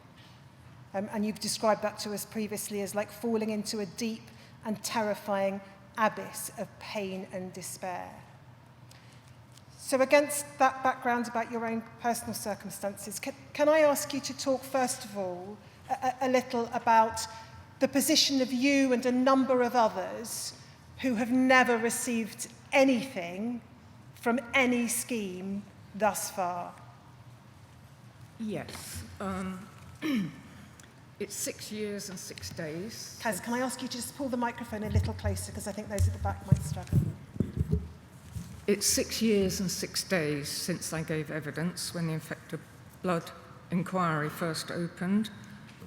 [SPEAKER 2] And you've described that to us previously as like falling into a deep and terrifying abyss of pain and despair. So against that background about your own personal circumstances, can I ask you to talk first of all a little about the position of you and a number of others who have never received anything from any scheme thus far?
[SPEAKER 5] Yes. It's 6 years and 6 days.
[SPEAKER 2] Kaz, can I ask you to just pull the microphone a little closer, because I think those at the back might struggle.
[SPEAKER 5] It's 6 years and 6 days since I gave evidence when the infected blood inquiry first opened,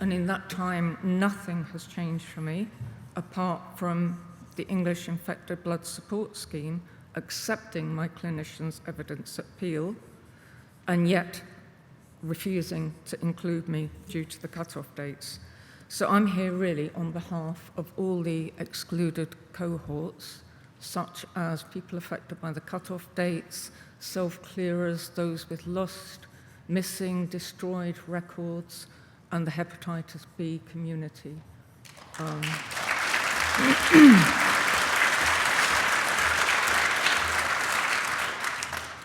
[SPEAKER 5] and in that time nothing has changed for me apart from the English Infected Blood Support Scheme accepting my clinician's evidence at Peel, and yet refusing to include me due to the cut-off dates. So I'm here really on behalf of all the excluded cohorts, such as people affected by the cut-off dates, self-clearers, those with lost, missing, destroyed records, and the hepatitis B community.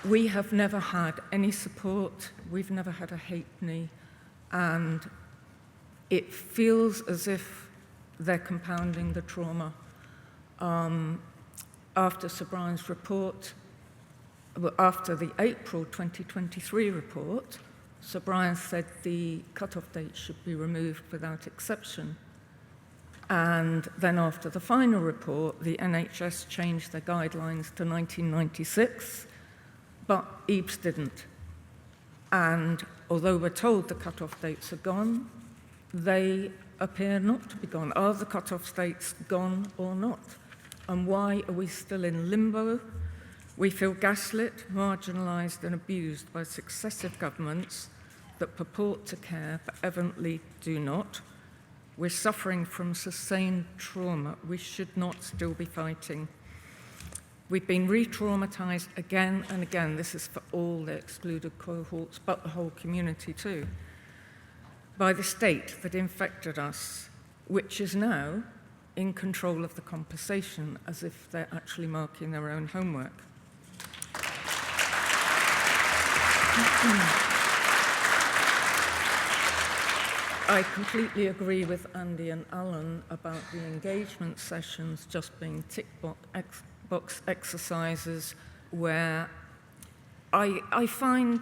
[SPEAKER 5] We have never had any support. We've never had a halfpenny, and it feels as if they're compounding the trauma. After Sir Brian's report, after the April 2023 report, Sir Brian said the cut-off date should be removed without exception. And then after the final report, the NHS changed their guidelines to 1996, but EBS didn't. And although we're told the cut-off dates are gone, they appear not to be gone. Are the cut-off dates gone or not? And why are we still in limbo? We feel gaslit, marginalised and abused by successive governments that purport to care but evidently do not. We're suffering from sustained trauma. We should not still be fighting. We've been re-traumatised again and again. This is for all the excluded cohorts, but the whole community too, by the state that infected us, which is now in control of the compensation, as if they're actually marking their own homework. I completely agree with Andy and Alan about the engagement sessions just being tick box exercises, where I find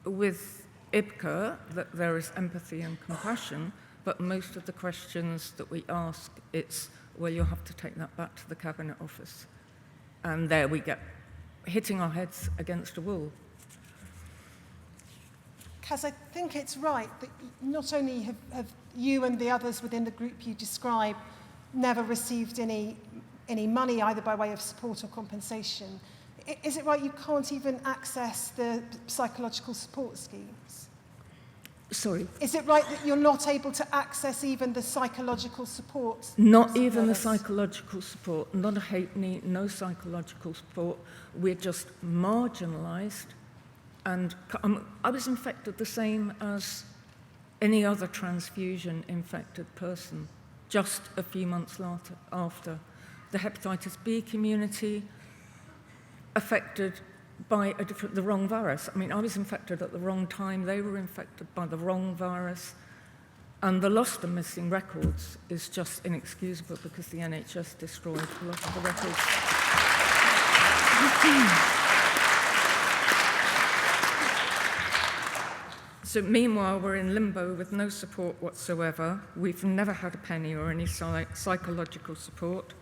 [SPEAKER 5] with IBCA that there is empathy and compassion, but most of the questions that we ask, it's, well, you'll have to take that back to the Cabinet Office. And there we get hitting our heads against a wall.
[SPEAKER 2] Kaz, I think it's right that not only have you and the others within the group you describe never received any money, either by way of support or compensation. Is it right you can't even access the psychological support schemes?
[SPEAKER 5] Sorry?
[SPEAKER 2] Is it right that you're not able to access even the psychological support?
[SPEAKER 5] Not even the psychological support, not a halfpenny, no psychological support. We're just marginalised. And I was infected the same as any other transfusion-infected person, just a few months after. The hepatitis B community affected by the wrong virus. I mean, I was infected at the wrong time. They were infected by the wrong virus. And the lost and missing records is just inexcusable because the NHS destroyed a lot of the records. So meanwhile, we're in limbo with no support whatsoever. We've never had a penny or any psychological support.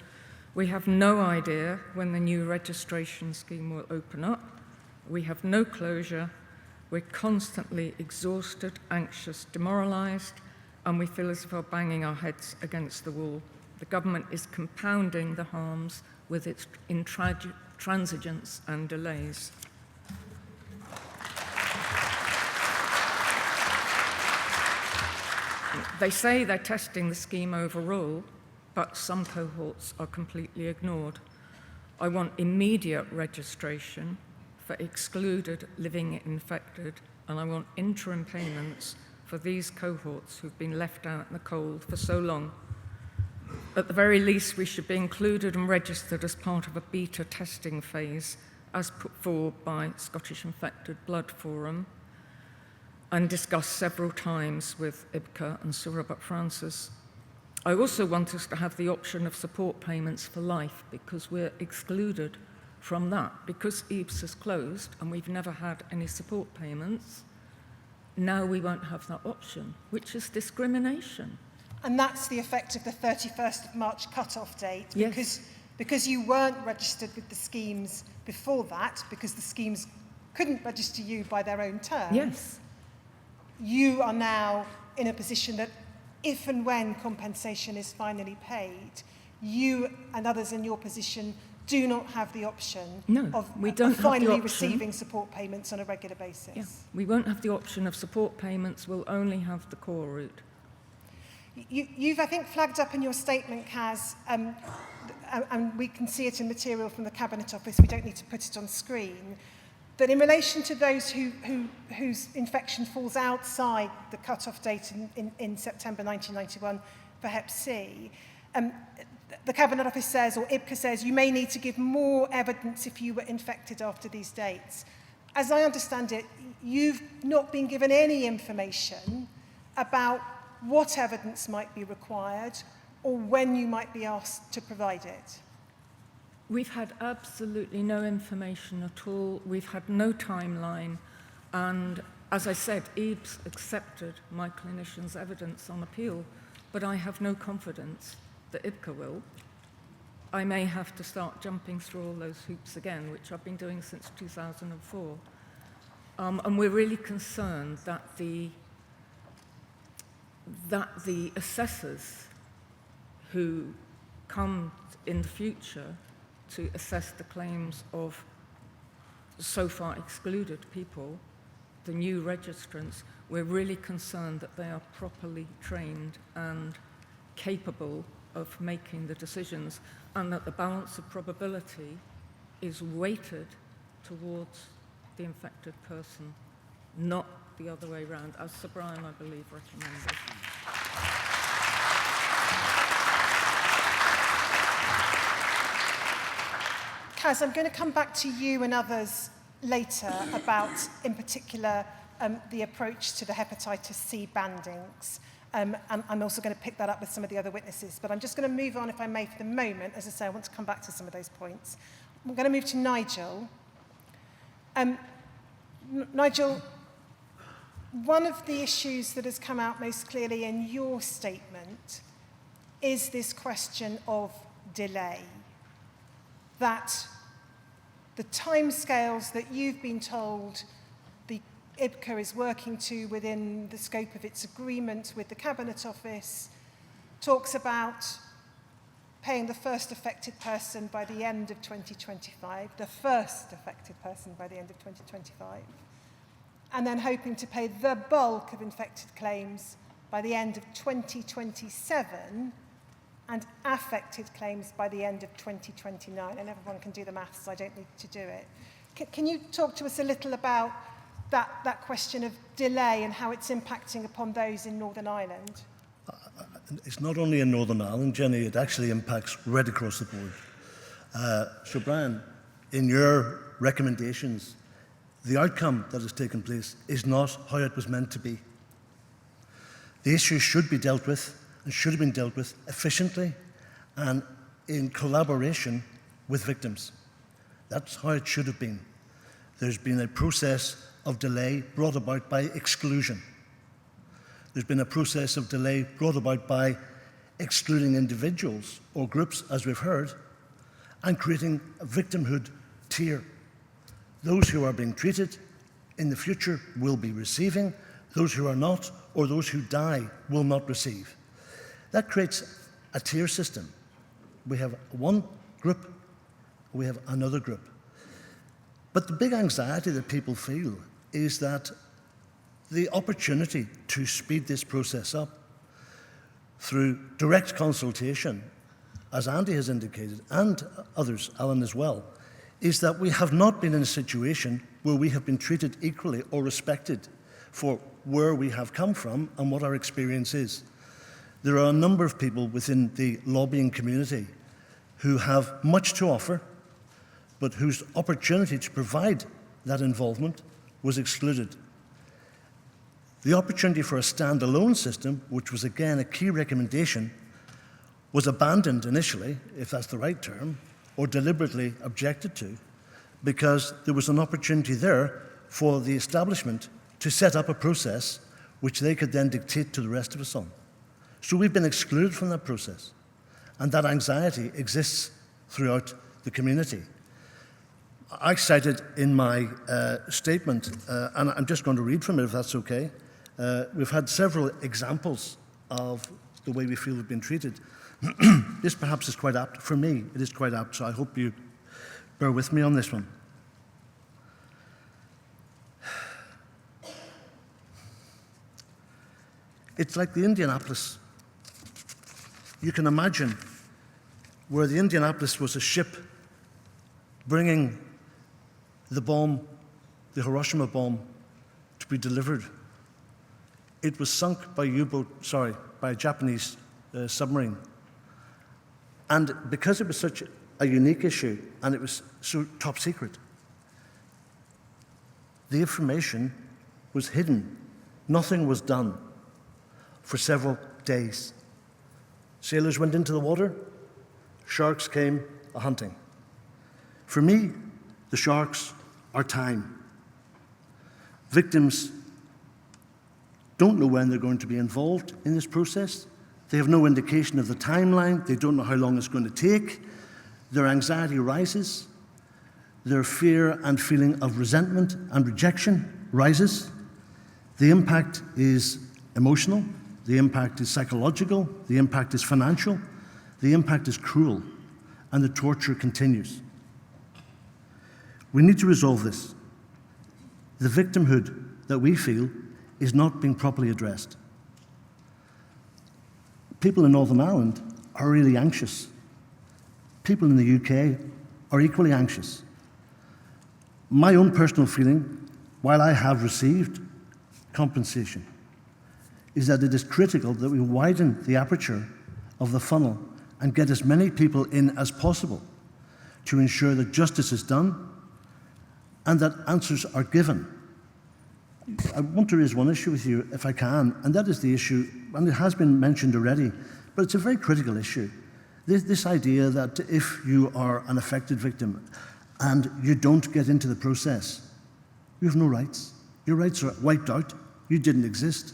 [SPEAKER 5] We have no idea when the new registration scheme will open up. We have no closure. We're constantly exhausted, anxious, demoralised, and we feel as if we're banging our heads against the wall. The government is compounding the harms with its intransigence and delays. They say they're testing the scheme overall, but some cohorts are completely ignored. I want immediate registration for excluded living infected, and I want interim payments for these cohorts who've been left out in the cold for so long. At the very least, we should be included and registered as part of a beta testing phase, as put forward by Scottish Infected Blood Forum, and discussed several times with IBCA and Sir Robert Francis. I also want us to have the option of support payments for life, because we're excluded from that. Because EBS is closed and we've never had any support payments, now we won't have that option, which is discrimination.
[SPEAKER 2] And that's the effect of the 31st of March cut-off date,
[SPEAKER 5] Yes.
[SPEAKER 2] because you weren't registered with the schemes before that, because the schemes couldn't register you by their own terms.
[SPEAKER 5] Yes.
[SPEAKER 2] You are now in a position that if and when compensation is finally paid, you and others in your position do not have the option of finally receiving support payments on a regular basis.
[SPEAKER 5] Yeah. We won't have the option of support payments, we'll only have the core route.
[SPEAKER 2] You've, I think, flagged up in your statement, Kaz, and we can see it in material from the Cabinet Office, we don't need to put it on screen, that in relation to those whose infection falls outside the cut-off date in September 1991 for Hep C, the Cabinet Office says, or IBCA says, you may need to give more evidence if you were infected after these dates. As I understand it, you've not been given any information about what evidence might be required or when you might be asked to provide it.
[SPEAKER 5] We've had absolutely no information at all. We've had no timeline. And as I said, EBS accepted my clinician's evidence on appeal, but I have no confidence that IBCA will. I may have to start jumping through all those hoops again, which I've been doing since 2004. And we're really concerned that the assessors who come in the future to assess the claims of so far excluded people, the new registrants, we're really concerned that they are properly trained and capable of making the decisions, and that the balance of probability is weighted towards the infected person, not the other way around, as Sir Brian, I believe, recommended.
[SPEAKER 2] Kaz, I'm going to come back to you and others later about, in particular, the approach to the hepatitis C bandings. And I'm also going to pick that up with some of the other witnesses. But I'm just going to move on, if I may, for the moment. As I say, I want to come back to some of those points. I'm going to move to Nigel. Nigel, one of the issues that has come out most clearly in your statement is this question of delay. That the timescales that you've been told the IBCA is working to within the scope of its agreement with the Cabinet Office talks about paying the first affected person by the end of 2025, the first affected person by the end of 2025, and then hoping to pay the bulk of infected claims by the end of 2027 and affected claims by the end of 2029. And everyone can do the maths, so I don't need to do it. Can you talk to us a little about that question of delay and how it's impacting upon those in Northern Ireland?
[SPEAKER 8] It's not only in Northern Ireland, Jenny, it actually impacts right across the board. So Brian, in your recommendations, the outcome that has taken place is not how it was meant to be. The issue should be dealt with and should have been dealt with efficiently and in collaboration with victims. That's how it should have been. There's been a process of delay brought about by exclusion. There's been a process of delay brought about by excluding individuals or groups, as we've heard, and creating a victimhood tier. Those who are being treated in the future will be receiving, those who are not, or those who die will not receive. That creates a tier system. We have one group, we have another group. But the big anxiety that people feel is that the opportunity to speed this process up through direct consultation, as Andy has indicated, and others, Alan as well, is that we have not been in a situation where we have been treated equally or respected for where we have come from and what our experience is. There are a number of people within the lobbying community who have much to offer, but whose opportunity to provide that involvement was excluded. The opportunity for a standalone system, which was again a key recommendation, was abandoned initially, if that's the right term, or deliberately objected to, because there was an opportunity there for the establishment to set up a process which they could then dictate to the rest of us on. So we've been excluded from that process, and that anxiety exists throughout the community. I cited in my statement, and I'm just going to read from it if that's okay. We've had several examples of the way we feel we've been treated. This perhaps is quite apt. For me, it is quite apt, so I hope you bear with me on this one. It's like the Indianapolis. You can imagine where the Indianapolis was a ship bringing the bomb, the Hiroshima bomb, to be delivered. It was sunk by by a Japanese submarine. And because it was such a unique issue and it was so top secret, the information was hidden. Nothing was done for several days. Sailors went into the water, sharks came a-hunting. For me, the sharks are time. Victims don't know when they're going to be involved in this process. They have no indication of the timeline. They don't know how long it's going to take. Their anxiety rises. Their fear and feeling of resentment and rejection rises. The impact is emotional. The impact is psychological. The impact is financial. The impact is cruel. And the torture continues. We need to resolve this. The victimhood that we feel is not being properly addressed. People in Northern Ireland are really anxious. People in the UK are equally anxious. My own personal feeling, while I have received compensation, is that it is critical that we widen the aperture of the funnel and get as many people in as possible to ensure that justice is done and that answers are given. I want to raise one issue with you, if I can, and that is the issue, and it has been mentioned already, but it's a very critical issue. This idea that if you are an affected victim and you don't get into the process, you have no rights. Your rights are wiped out. You didn't exist.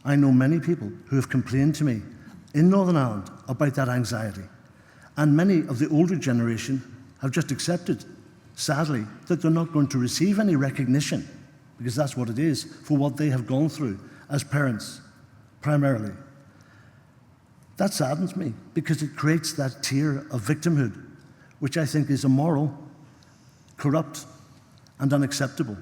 [SPEAKER 8] I know many people who have complained to me in Northern Ireland about that anxiety. And many of the older generation have just accepted, sadly, that they're not going to receive any recognition, because that's what it is, for what they have gone through as parents, primarily. That saddens me, because it creates that tier of victimhood, which I think is immoral, corrupt, and unacceptable.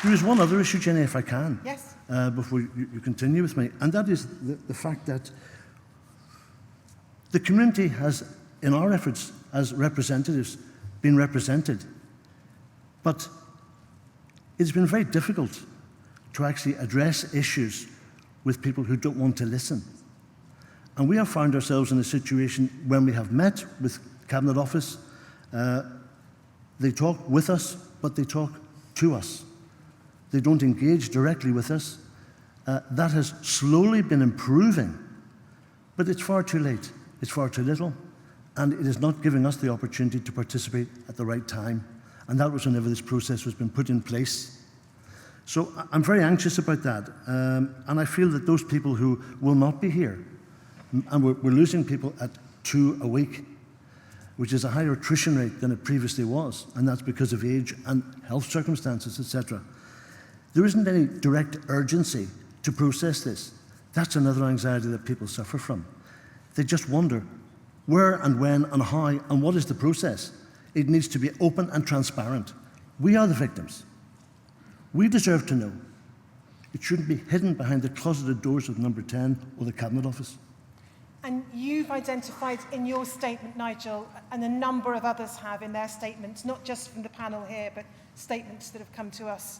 [SPEAKER 8] There is one other issue, Jenny, if I can,
[SPEAKER 2] Yes.
[SPEAKER 8] Before you continue with me, and that is the fact that the community has, in our efforts as representatives, been represented, but it's been very difficult to actually address issues with people who don't want to listen. And we have found ourselves in a situation when we have met with Cabinet Office, they talk with us, but they talk to us. They don't engage directly with us. That has slowly been improving, but it's far too late. It's far too little, and it is not giving us the opportunity to participate at the right time. And that was whenever this process was being put in place. So I'm very anxious about that, and I feel that those people who will not be here, and we're losing people at 2 a week, which is a higher attrition rate than it previously was, and that's because of age and health circumstances, etc. There isn't any direct urgency to process this. That's another anxiety that people suffer from. They just wonder where and when and how and what is the process. It needs to be open and transparent. We are the victims. We deserve to know. It shouldn't be hidden behind the closeted doors of Number 10 or the Cabinet Office.
[SPEAKER 2] And you've identified in your statement, Nigel, and a number of others have in their statements, not just from the panel here, but statements that have come to us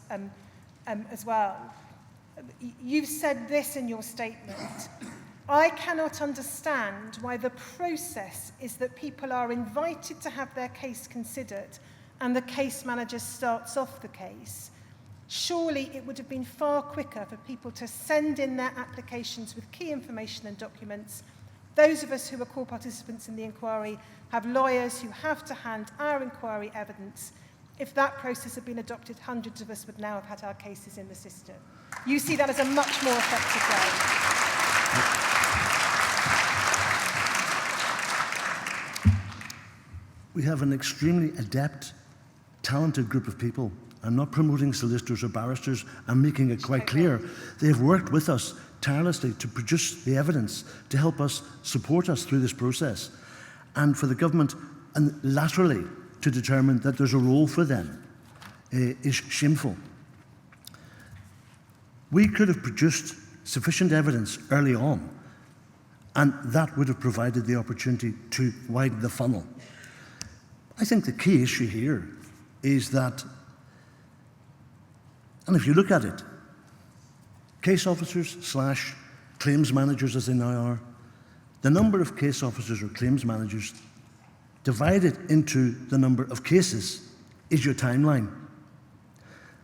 [SPEAKER 2] as well. You've said this in your statement: I cannot understand why the process is that people are invited to have their case considered and the case manager starts off the case. Surely it would have been far quicker for people to send in their applications with key information and documents. Those of us who are core participants in the inquiry have lawyers who have to hand our inquiry evidence. If that process had been adopted, hundreds of us would now have had our cases in the system. You see that as a much more effective way.
[SPEAKER 8] We have an extremely adept, talented group of people. I'm not promoting solicitors or barristers. I'm making it quite clear. They have worked with us tirelessly to produce the evidence, to help us, support us through this process. And for the government, and laterally, to determine that there's a role for them is shameful. We could have produced sufficient evidence early on, and that would have provided the opportunity to widen the funnel. I think the key issue here is that And if you look at it, case officers / claims managers, as they now are, the number of case officers or claims managers divided into the number of cases is your timeline.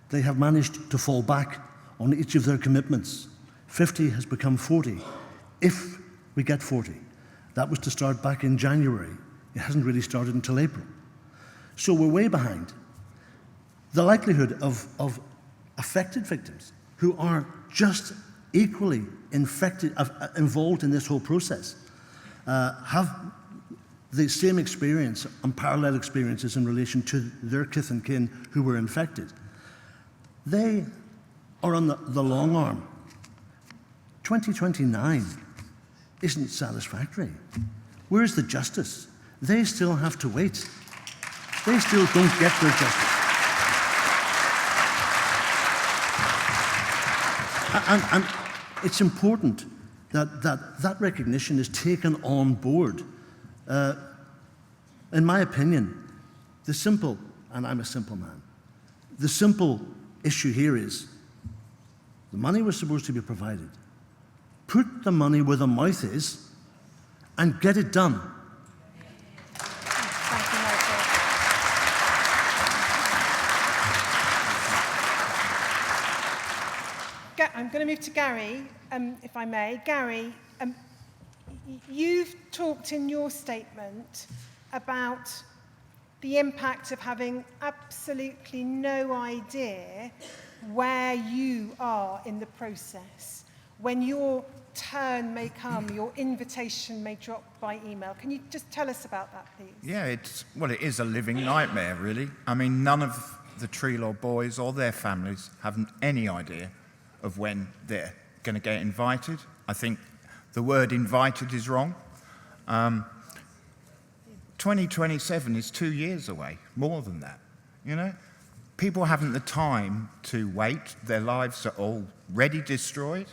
[SPEAKER 8] They have managed to fall back on each of their commitments. 50 has become 40, if we get 40. That was to start back in January. It hasn't really started until April. So we're way behind. The likelihood of affected victims who are just equally involved in this whole process have the same experience and parallel experiences in relation to their kith and kin who were infected. They are on the long arm. 2029 isn't satisfactory. Where's the justice? They still have to wait. They still don't get their justice. And it's important that recognition is taken on board. In my opinion, the simple, and I'm a simple man, the simple issue here is the money was supposed to be provided. Put the money where the mouth is and get it done.
[SPEAKER 2] Thank you, Michael. I'm going to move to Gary, if I may. Gary, you've talked in your statement about the impact of having absolutely no idea where you are in the process. When your turn may come, your invitation may drop by email. Can you just tell us about that, please?
[SPEAKER 9] Yeah, it is a living nightmare, really. I mean, none of the Treelaw boys or their families have any idea of when they're going to get invited. I think the word invited is wrong. 2027 is 2 years away, more than that, you know? People haven't the time to wait. Their lives are already destroyed.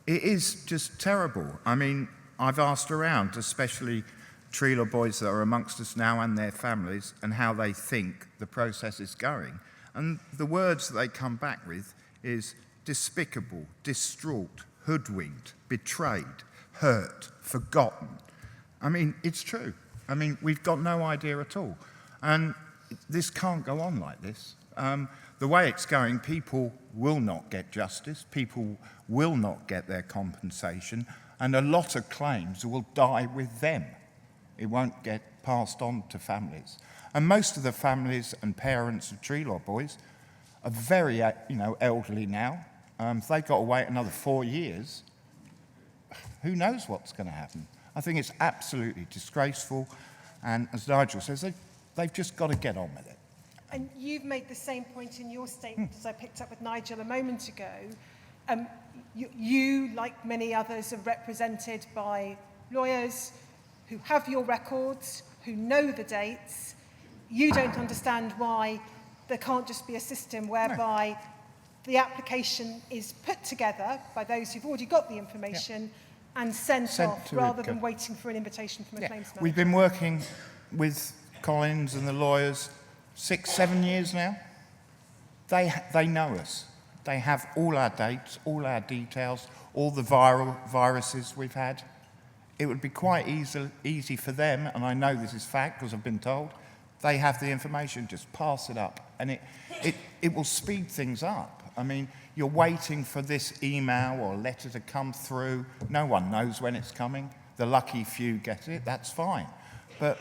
[SPEAKER 9] It is just terrible. I mean, I've asked around, especially Treelaw boys that are amongst us now and their families, and how they think the process is going. And the words that they come back with is despicable, distraught, hoodwinked, betrayed, hurt, forgotten. I mean, it's true. I mean, we've got no idea at all. And this can't go on like this. The way it's going, people will not get justice, people will not get their compensation, and a lot of claims will die with them. It won't get passed on to families. And most of the families and parents of Treelaw boys are very, elderly now. If they've got to wait another 4 years, who knows what's going to happen? I think it's absolutely disgraceful, and as Nigel says, they've just got to get on with it.
[SPEAKER 2] And you've made the same point in your statement as I picked up with Nigel a moment ago. You, like many others, are represented by lawyers who have your records, who know the dates. You don't understand why there can't just be a system whereby the application is put together by those who've already got the information and sent off, rather than waiting for an invitation from a claims manager.
[SPEAKER 9] We've been working with Collins and the lawyers 6-7 years now. They know us. They have all our dates, all our details, all the viruses we've had. It would be quite easy for them, and I know this is fact because I've been told, they have the information, just pass it up, and it will speed things up. I mean, you're waiting for this email or letter to come through. No one knows when it's coming. The lucky few get it, that's fine. But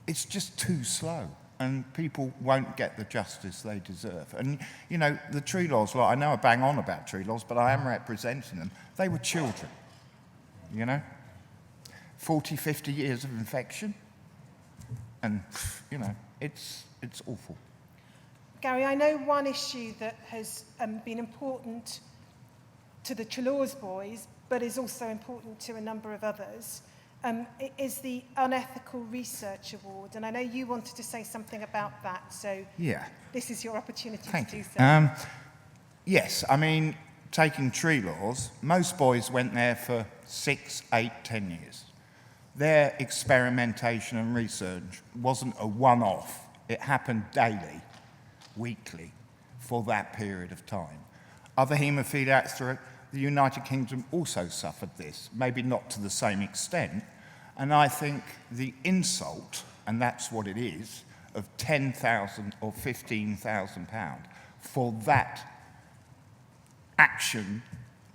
[SPEAKER 9] it's just too slow, and people won't get the justice they deserve. And, the Treelaws, I know I bang on about Treelaws, but I am representing them. They were children, 40, 50 years of infection. And, it's awful.
[SPEAKER 2] Gary, I know one issue that has been important to the Treelaws boys, but is also important to a number of others, is the Unethical Research Award. And I know you wanted to say something about that, so this is your opportunity to do so.
[SPEAKER 9] Yes, I mean, taking Treelaws, most boys went there for 6, 8, 10 years. Their experimentation and research wasn't a one-off. It happened daily, weekly, for that period of time. Other haemophiliacs throughout the United Kingdom also suffered this, maybe not to the same extent. And I think the insult, and that's what it is, of £10,000 or £15,000 for that action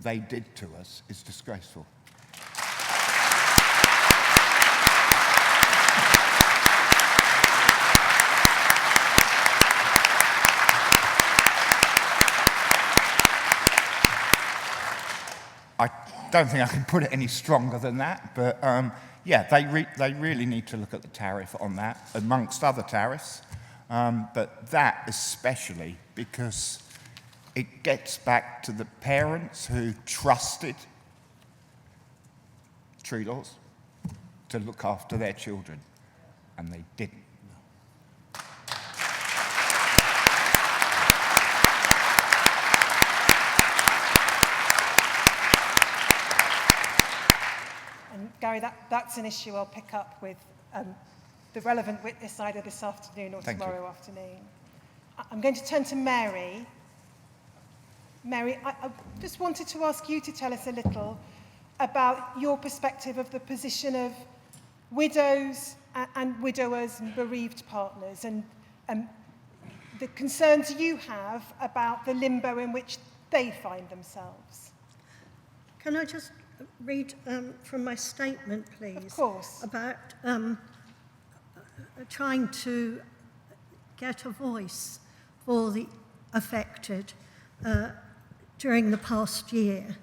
[SPEAKER 9] they did to us is disgraceful. I don't think I can put it any stronger than that, but yeah, they really need to look at the tariff on that, amongst other tariffs, but that especially because it gets back to the parents who trusted Trelaws to look after their children, and they didn't.
[SPEAKER 2] Gary, that's an issue I'll pick up with the relevant witness either this afternoon or tomorrow afternoon. I'm going to turn to Mary. Mary, I just wanted to ask you to tell us a little about your perspective of the position of widows and widowers and bereaved partners and the concerns you have about the limbo in which they find themselves.
[SPEAKER 7] Can I just read from my statement, please?
[SPEAKER 2] Of course.
[SPEAKER 7] About trying to get a voice for the affected during the past year.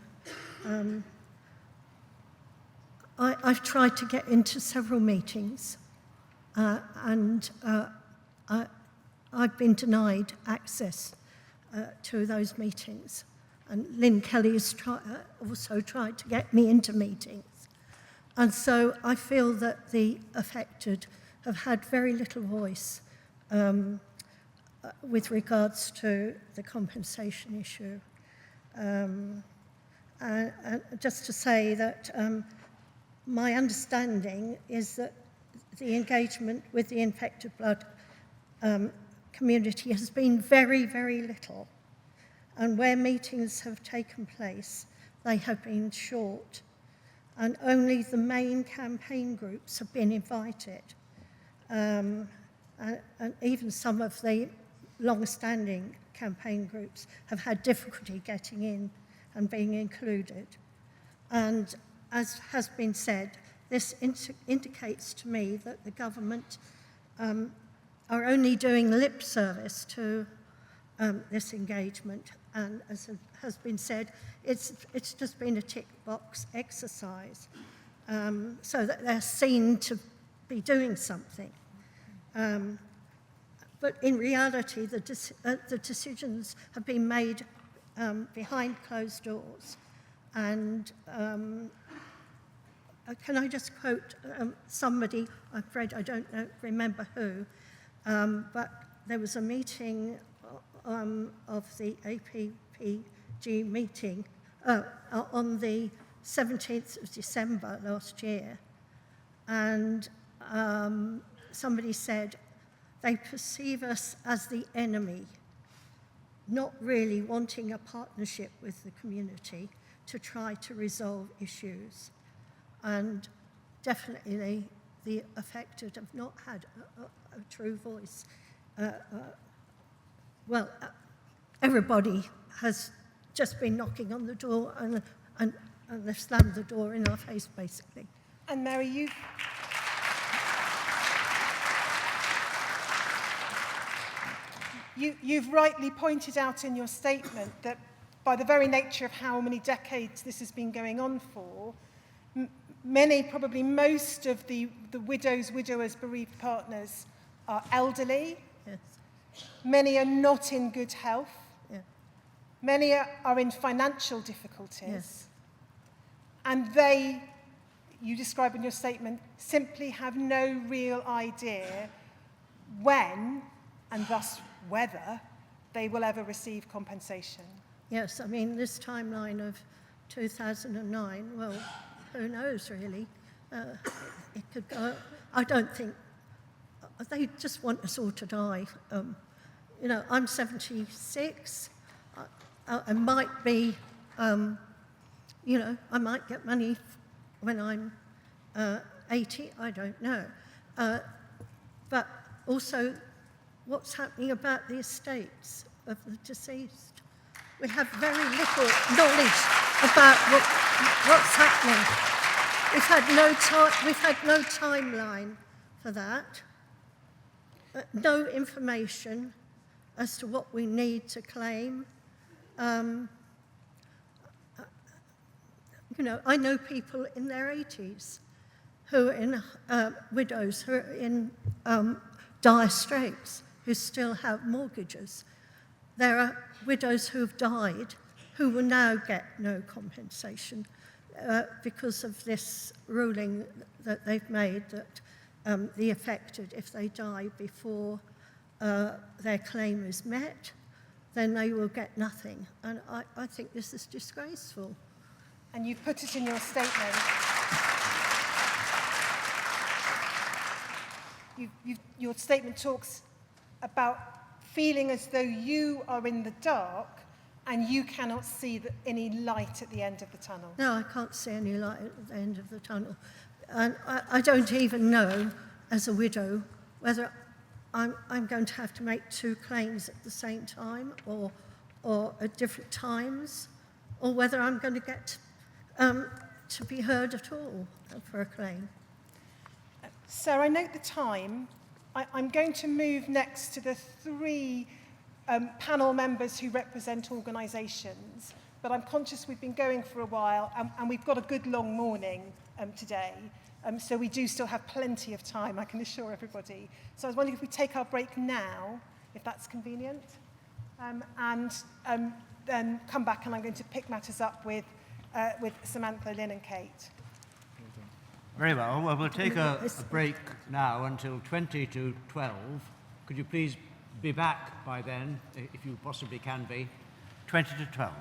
[SPEAKER 7] I've tried to get into several meetings and I've been denied access to those meetings. And Lynn Kelly has also tried to get me into meetings. And so I feel that the affected have had very little voice with regards to the compensation issue. And just to say that my understanding is that the engagement with the infected blood community has been very, very little. And where meetings have taken place, they have been short. And only the main campaign groups have been invited. And even some of the long-standing campaign groups have had difficulty getting in and being included. And as has been said, this indicates to me that the government are only doing lip service to this engagement. And as has been said, it's just been a tick box exercise so that they're seen to be doing something. But in reality, the decisions have been made behind closed doors. And can I just quote somebody I've read, I don't remember who, but there was a meeting of the APPG meeting on the 17th of December last year. And somebody said, they perceive us as the enemy, not really wanting a partnership with the community to try to resolve issues. And definitely the affected have not had a true voice. Well, everybody has just been knocking on the door and they've slammed the door in our face, basically.
[SPEAKER 2] And Mary, you've rightly pointed out in your statement that by the very nature of how many decades this has been going on for, many, probably most of the widows, widowers, bereaved partners are elderly.
[SPEAKER 7] Yes.
[SPEAKER 2] Many are not in good health.
[SPEAKER 7] Yeah.
[SPEAKER 2] Many are in financial difficulties.
[SPEAKER 7] Yes.
[SPEAKER 2] And they, you describe in your statement, simply have no real idea when, and thus whether, they will ever receive compensation.
[SPEAKER 7] Yes, I mean, this timeline of 2009, well, who knows, really? It could go. I don't think, they just want us all to die. you know, I'm 76. I might be, you know, I might get money when I'm 80, I don't know. But also, what's happening about the estates of the deceased? We have very little knowledge about what's happening. We've had no timeline for that. No information as to what we need to claim. You know, I know people in their 80s who are in widows who are in dire straits, who still have mortgages. There are widows who have died who will now get no compensation because of this ruling that they've made that the affected, if they die before their claim is met, then they will get nothing. And I think this is disgraceful.
[SPEAKER 2] And you've put it in your statement. Your statement talks about feeling as though you are in the dark and you cannot see any light at the end of the tunnel.
[SPEAKER 7] No, I can't see any light at the end of the tunnel. And I don't even know, as a widow, whether I'm going to have to make 2 claims at the same time or at different times, or whether I'm going to get to be heard at all for a claim.
[SPEAKER 2] So I note the time. I'm going to move next to the 3 panel members who represent organisations, but I'm conscious we've been going for a while and we've got a good long morning today, so we do still have plenty of time, I can assure everybody. So I was wondering if we take our break now, if that's convenient, and then come back, and I'm going to pick matters up with Samantha, Lynn and Kate.
[SPEAKER 1] Very well. Well, we'll take a break now until 20 to 12. Could you please be back by then, if you possibly can be? 20 to 12.